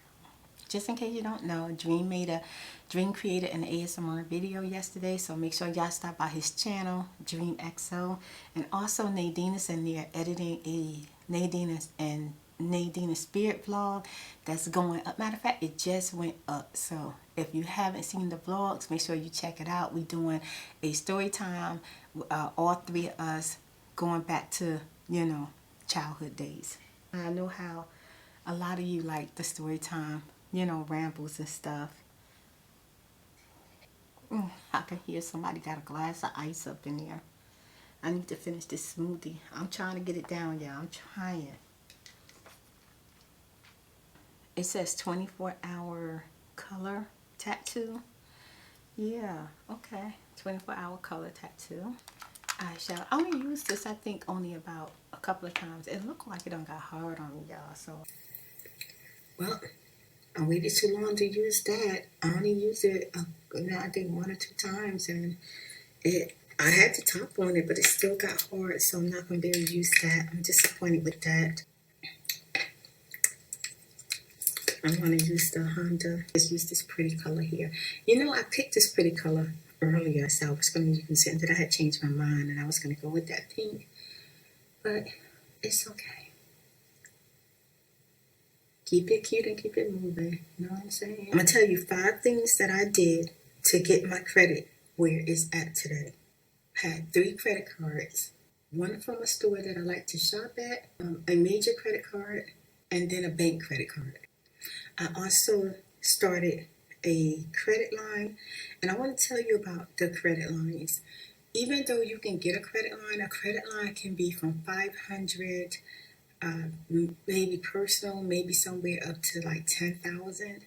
Just in case you don't know, Dream created an ASMR video yesterday, so make sure y'all stop by his channel, Dream XO, and also Nadine is in there editing a Nadine Spirit vlog that's going up. Matter of fact, it just went up. So if you haven't seen the vlogs, make sure you check it out. We're doing a story time, all three of us going back to, you know, childhood days. I know how a lot of you like the story time, you know, rambles and stuff. I can hear somebody got a glass of ice up in there. I need to finish this smoothie. I'm trying to get it down, y'all. I'm trying. It says 24-hour color tattoo. Yeah, okay. 24-hour color tattoo. Eyeshadow. I only used this, I think, only about a couple of times. It looked like it done got hard on me, y'all. So, well, I waited too long to use that. I only used it, I think 1 or 2 times, and I had the top on it, but it still got hard, so I'm not going to be able to use that. I'm disappointed with that. I want to use the Honda. Let's use this pretty color here. You know, I picked this pretty color earlier, so I was going to use it, and then I had changed my mind, and I was going to go with that pink, but it's okay. Keep it cute and keep it moving. You know what I'm saying? I'm going to tell you 5 things that I did to get my credit where it's at today. I had 3 credit cards. One from a store that I like to shop at, a major credit card, and then a bank credit card. I also started a credit line, and I want to tell you about the credit lines. Even though you can get a credit line can be from 500, maybe personal, maybe somewhere up to like 10,000.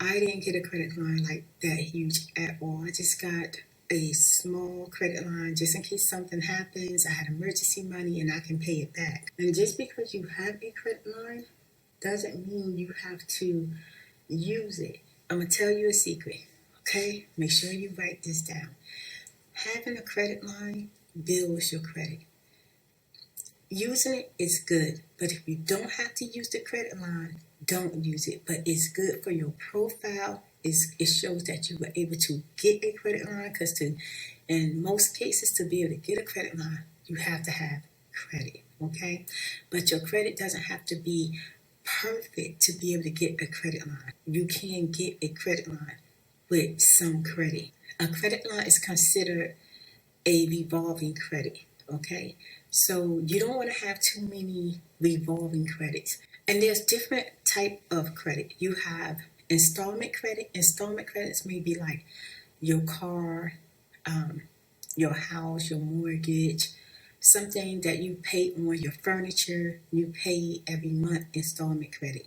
I didn't get a credit line like that huge at all. I just got a small credit line just in case something happens. I had emergency money and I can pay it back. And just because you have a credit line doesn't mean you have to use it. I'm going to tell you a secret, okay? Make sure you write this down. Having a credit line builds your credit. Using it is good, but if you don't have to use the credit line, don't use it. But it's good for your profile. It shows that you were able to get a credit line, because in most cases, to be able to get a credit line, you have to have credit, okay? But your credit doesn't have to be perfect to be able to get a credit line. You can get a credit line with some credit. A credit line is considered a revolving credit, okay? So you don't want to have too many revolving credits. And there's different type of credit. You have installment credit. Installment credits may be like your car, your house, your mortgage, something that you pay on, your furniture, you pay every month, installment credit.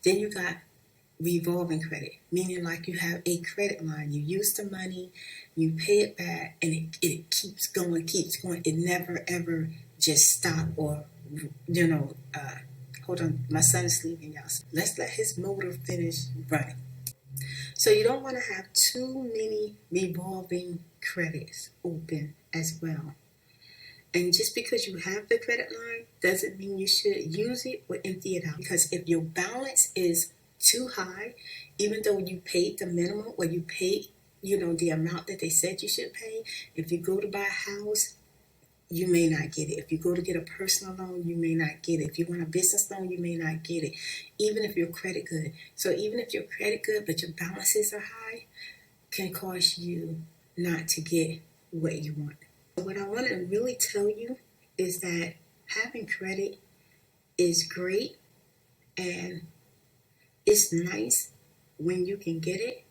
Then you got revolving credit, meaning like you have a credit line. You use the money, you pay it back, and it keeps going, keeps going. It never ever just stop or, hold on, my son is sleeping, y'all. Let's let his motor finish running. So you don't want to have too many revolving credits open as well. And just because you have the credit line doesn't mean you should use it or empty it out. Because if your balance is too high, even though you paid the minimum or you paid, the amount that they said you should pay, if you go to buy a house, you may not get it. If you go to get a personal loan, you may not get it. If you want a business loan, you may not get it, even if your credit good. So even if your credit good, but your balances are high, can cause you not to get what you want. What I want to really tell you is that having credit is great and it's nice when you can get it.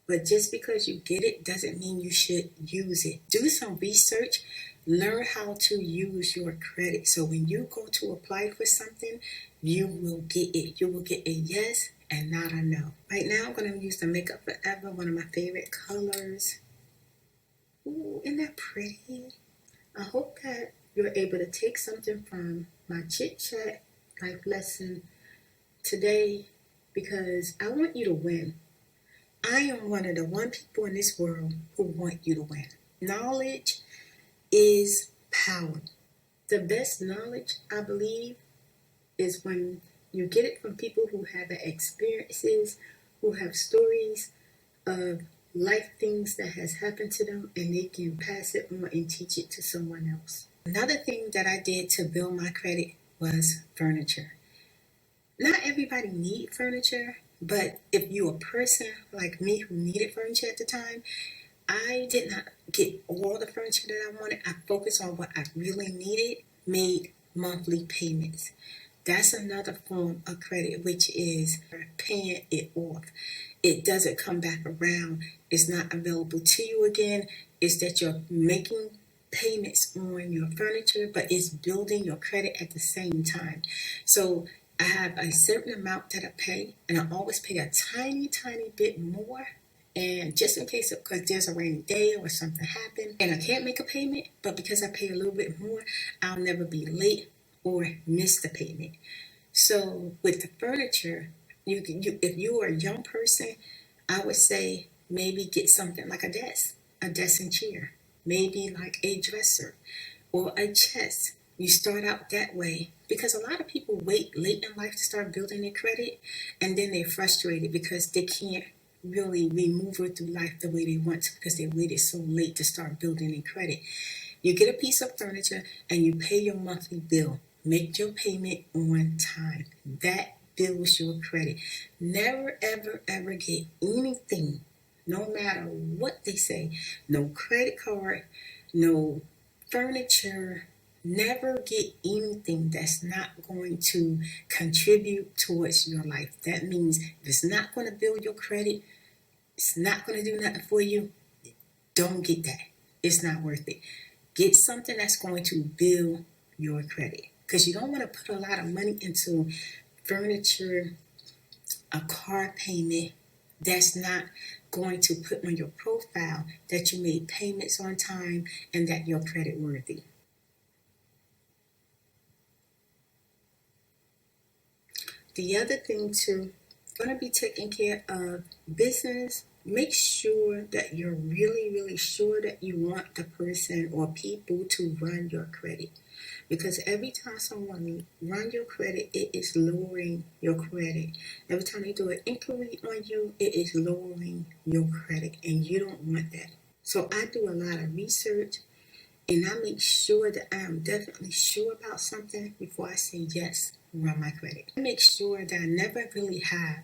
But just because you get it doesn't mean you should use it. Do some research. Learn how to use your credit. So when you go to apply for something, you will get it. You will get a yes and not a no. Right now, I'm going to use the Makeup Forever, one of my favorite colors. Ooh, isn't that pretty? I hope that you're able to take something from my chit chat life lesson today, because I want you to win. I am one of the one people in this world who want you to win. Knowledge is power. The best knowledge, I believe, is when you get it from people who have experiences, who have stories of life things that has happened to them, and they can pass it on and teach it to someone else. Another thing that I did to build my credit was furniture. Not everybody need furniture, but if you're a person like me who needed furniture at the time, I did not get all the furniture that I wanted. I focused on what I really needed, made monthly payments. That's another form of credit, which is paying it off. It doesn't come back around. It's not available to you again. It's that you're making payments on your furniture, but it's building your credit at the same time. So I have a certain amount that I pay, and I always pay a tiny, tiny bit more. And just in case, because there's a rainy day or something happened and I can't make a payment, but because I pay a little bit more, I'll never be late or miss the payment. So with the furniture, if you are a young person, I would say maybe get something like a desk and chair, maybe like a dresser or a chest. You start out that way, because a lot of people wait late in life to start building their credit, and then they're frustrated because they can't really maneuver through life the way they want to, because they waited so late to start building their credit. You get a piece of furniture and you pay your monthly bill. Make your payment on time. That builds your credit. Never, ever, ever get anything, no matter what they say. No credit card, no furniture. Never get anything that's not going to contribute towards your life. That means if it's not going to build your credit, it's not going to do nothing for you, don't get that. It's not worth it. Get something that's going to build your credit, because you don't want to put a lot of money into furniture, a car payment that's not going to put on your profile that you made payments on time and that you're credit worthy. The other thing too, going to be taking care of business. Make sure that you're really, really sure that you want the person or people to run your credit. Because every time someone run your credit, it is lowering your credit. Every time they do an inquiry on you, it is lowering your credit, and you don't want that. So I do a lot of research, and I make sure that I am definitely sure about something before I say yes, run my credit. I make sure that I never really have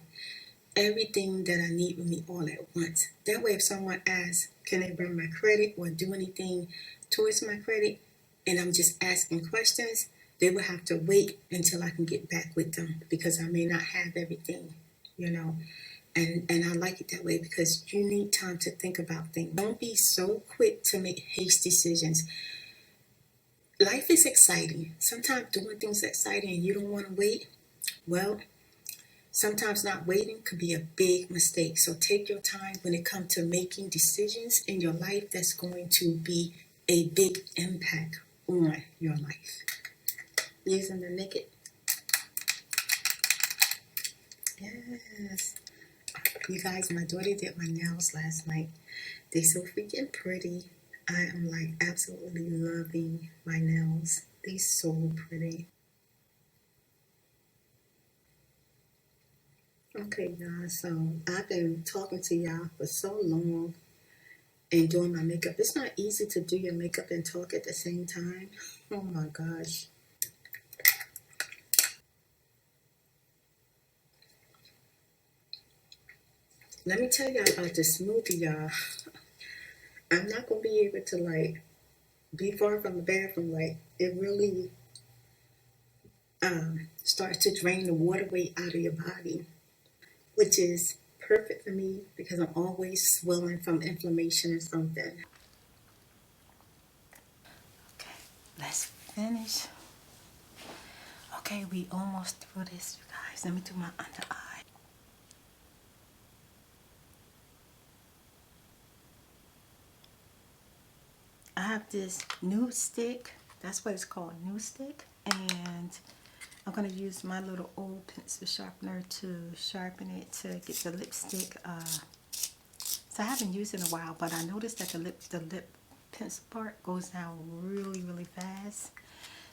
everything that I need with me all at once. That way, if someone asks, can they run my credit or do anything towards my credit, and I'm just asking questions, they will have to wait until I can get back with them, because I may not have everything, you know. And I like it that way, because you need time to think about things. Don't be so quick to make hasty decisions. Life is exciting. Sometimes doing things exciting and you don't want to wait. Well, sometimes not waiting could be a big mistake. So take your time when it comes to making decisions in your life that's going to be a big impact on your life. Using the Naked. Yes. You guys, my daughter did my nails last night. They so freaking pretty. I am like absolutely loving my nails. They so pretty. Okay, guys, so I've been talking to y'all for so long and doing my makeup. It's not easy to do your makeup and talk at the same time. Oh my gosh. Let me tell y'all about this smoothie, y'all. I'm not gonna be able to like be far from the bathroom. Like it really starts to drain the water weight out of your body, which is perfect for me because I'm always swelling from inflammation or something. Okay, let's finish. Okay, we almost through this, you guys. Let me do my under eye. I have this Nude stick. That's what it's called, Nude stick. And I'm going to use my little old pencil sharpener to sharpen it to get the lipstick. So I haven't used it in a while, but I noticed that the lip pencil part goes down really, really fast.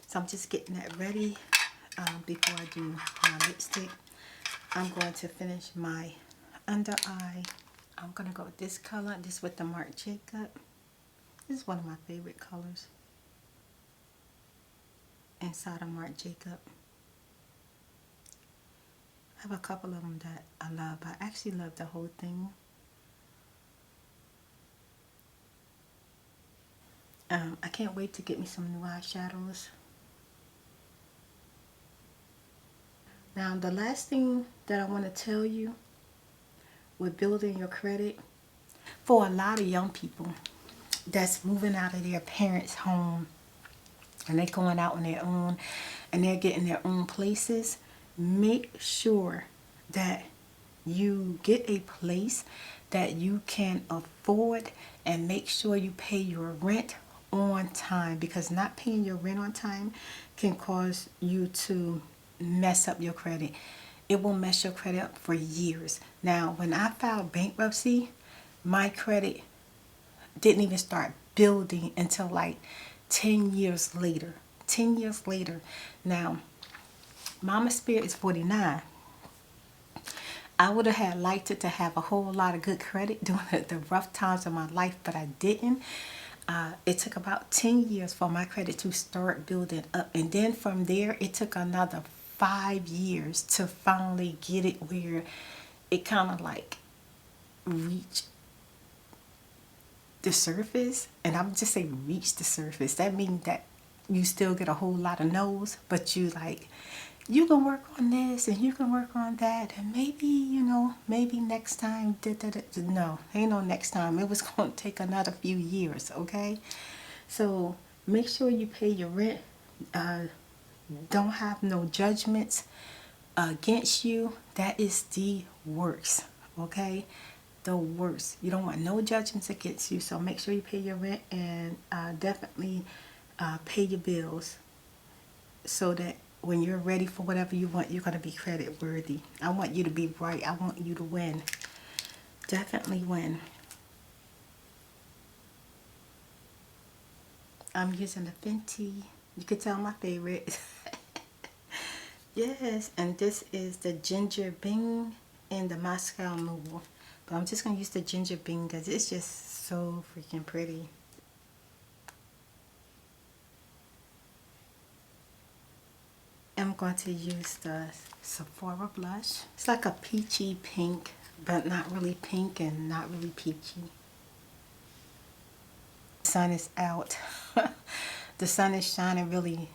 So I'm just getting that ready before I do my lipstick. I'm going to finish my under eye. I'm going to go with this color, this with the Marc Jacob. This is one of my favorite colors inside of Marc Jacob. I have a couple of them that I love. I actually love the whole thing. I can't wait to get me some new eyeshadows. Now, the last thing that I want to tell you with building your credit, for a lot of young people that's moving out of their parents' home and they're going out on their own and they're getting their own places, make sure that you get a place that you can afford and make sure you pay your rent on time, because not paying your rent on time can cause you to mess up your credit. It will mess your credit up for years. Now, when I filed bankruptcy, my credit didn't even start building until like 10 years later. 10 years later. Now, Mama Spirit is 49. I would have had liked it to have a whole lot of good credit during the rough times of my life, but I didn't. It took about 10 years for my credit to start building up. And then from there, it took another 5 years to finally get it where it kind of like reached the surface. And I'm just saying reach the surface. That means that you still get a whole lot of no's, but you like, you can work on this and you can work on that, and maybe, you know, maybe next time. No, ain't no next time. It was going to take another few years, okay? So make sure you pay your rent. Don't have no judgments against you. That is the worst, okay? The worst. You don't want no judgments against you, so make sure you pay your rent and definitely pay your bills so that when you're ready for whatever you want, you're going to be credit worthy. I want you to be right. I want you to win. Definitely win. I'm using the Fenty. You can tell my favorite. Yes, and this is the Ginger Bing and the Moscow Mule. But I'm just going to use the Ginger Bing because it's just so freaking pretty. I'm going to use the Sephora blush. It's like a peachy pink, but not really pink and not really peachy. The sun is out. The sun is shining really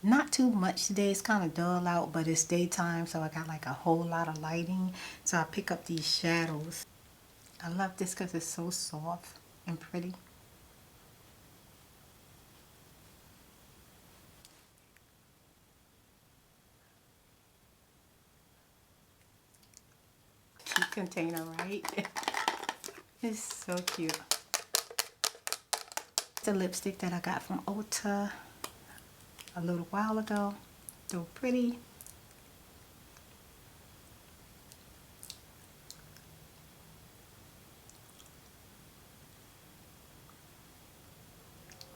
not too much today. It's kind of dull out, but it's daytime, so I got like a whole lot of lighting. So I pick up these shadows. I love this because it's so soft and pretty. Cute container, right? It's so cute. The lipstick that I got from Ulta a little while ago. So pretty.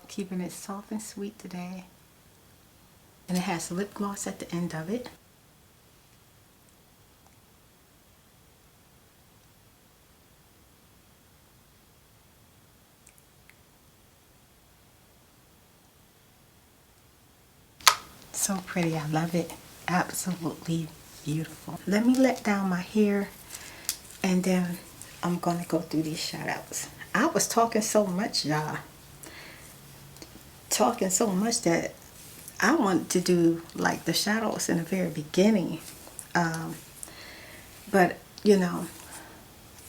Keeping it soft and sweet today. And it has lip gloss at the end of it. So pretty. I love it. Absolutely beautiful. Let me let down my hair and then I'm going to go through these shout outs. I was talking so much, y'all. Talking so much that I want to do like the shout outs in the very beginning. But, you know,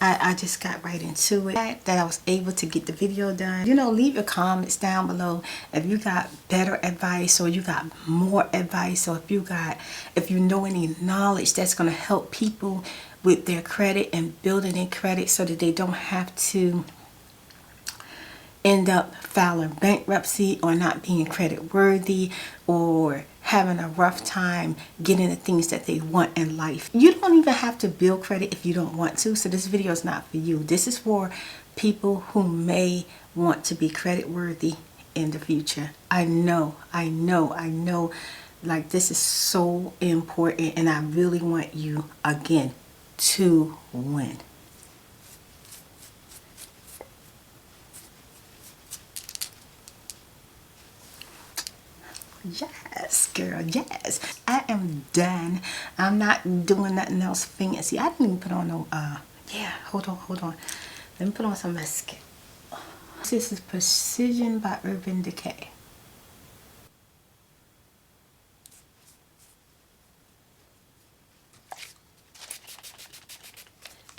I just got right into it, that I was able to get the video done. You know, leave your comments down below if you got better advice or you got more advice, or if you know any knowledge that's going to help people with their credit and building their credit so that they don't have to end up filing bankruptcy or not being credit worthy or having a rough time getting the things that they want in life. You don't even have to build credit if you don't want to, so this video is not for you. This is for people who may want to be credit worthy in the future. I know, like this is so important, and I really want you, again, to win. Yes, girl, yes. I am done. I'm not doing nothing else fancy. I didn't even put on no, yeah, hold on. Let me put on some mascara. This is Precision by Urban Decay.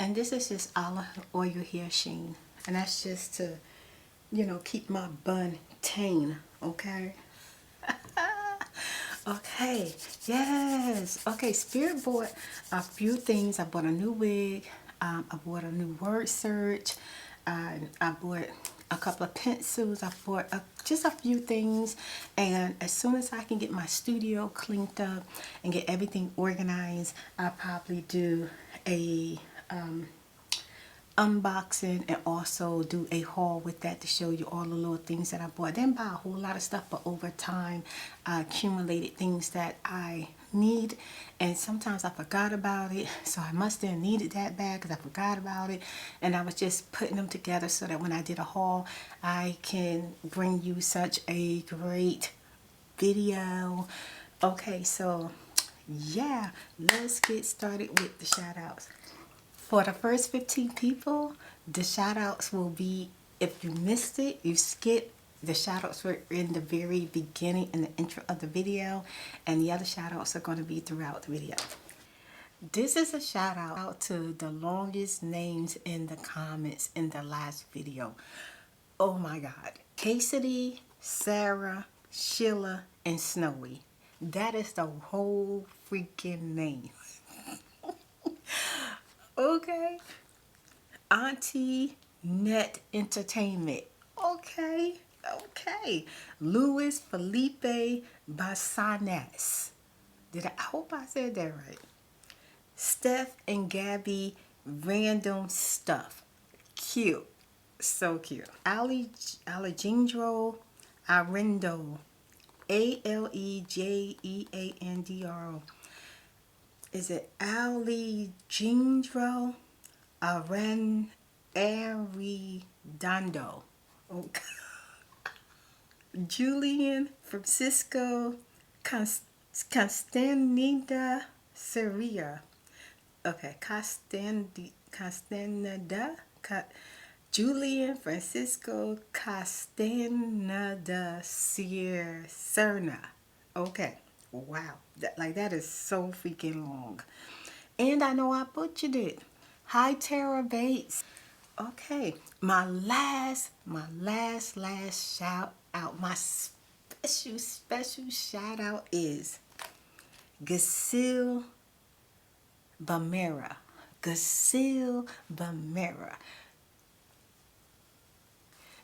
And this is just olive oil hair sheen. And that's just to, you know, keep my bun tame, okay? Okay, yes. Okay, Spirit bought a few things. I bought a new wig. I bought a new word search. I bought a couple of pencils. I bought just a few things. And as soon as I can get my studio cleaned up and get everything organized, I'll probably do a unboxing and also do a haul with that to show you all the little things that I bought. I didn't buy a whole lot of stuff, but over time I accumulated things that I need, and sometimes I forgot about it, so I must have needed that bad because I forgot about it, and I was just putting them together so that when I did a haul I can bring you such a great video. Okay, so yeah, let's get started with the shout outs. For the first 15 people, the shout outs will be, if you missed it, you skipped, the shout outs were in the very beginning, in the intro of the video, and the other shout outs are going to be throughout the video. This is a shout out to the longest names in the comments in the last video. Oh my God. Cassidy, Sarah, Sheila, and Snowy. That is the whole freaking name. Okay. Auntie Net Entertainment. Okay. Louis Felipe Basanes. I hope I said that right. Steph and Gabby Random Stuff. Cute. So cute. Alejandro Arendo. Alejeandro. Is it Alejandro Arredondo? Okay. Julian Francisco Castaneda Seria. Okay, Castaneda. Julian Francisco Castaneda Serna. Okay, wow, that is so freaking long, and I know I butchered it. Hi, Tara Bates. Okay, my last shout out, my special shout out is Gasil Bamera. Gasil Bamera.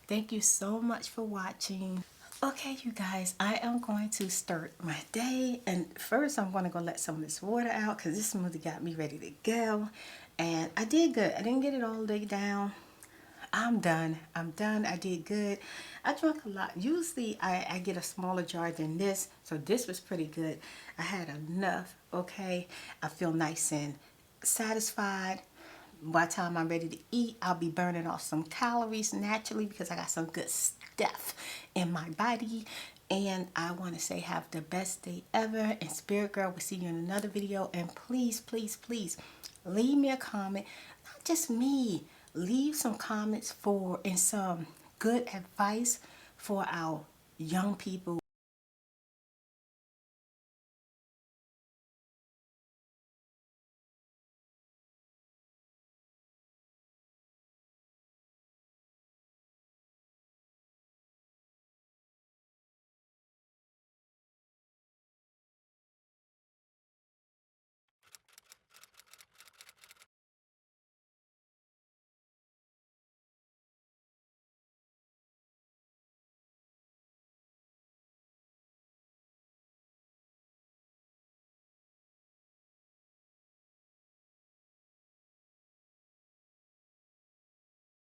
Thank you so much for watching. Okay, you guys, I am going to start my day, and first I'm going to go let some of this water out because this smoothie got me ready to go, and I did good. I didn't get it all the way down. I'm done. I did good. I drank a lot. Usually I get a smaller jar than this, so this was pretty good. I had enough. Okay, I feel nice and satisfied. By the time I'm ready to eat, I'll be burning off some calories naturally because I got some good stuff in my body. And I want to say have the best day ever. And Spirit Girl will see you in another video. And please, please, please leave me a comment. Not just me. Leave some comments and some good advice for our young people.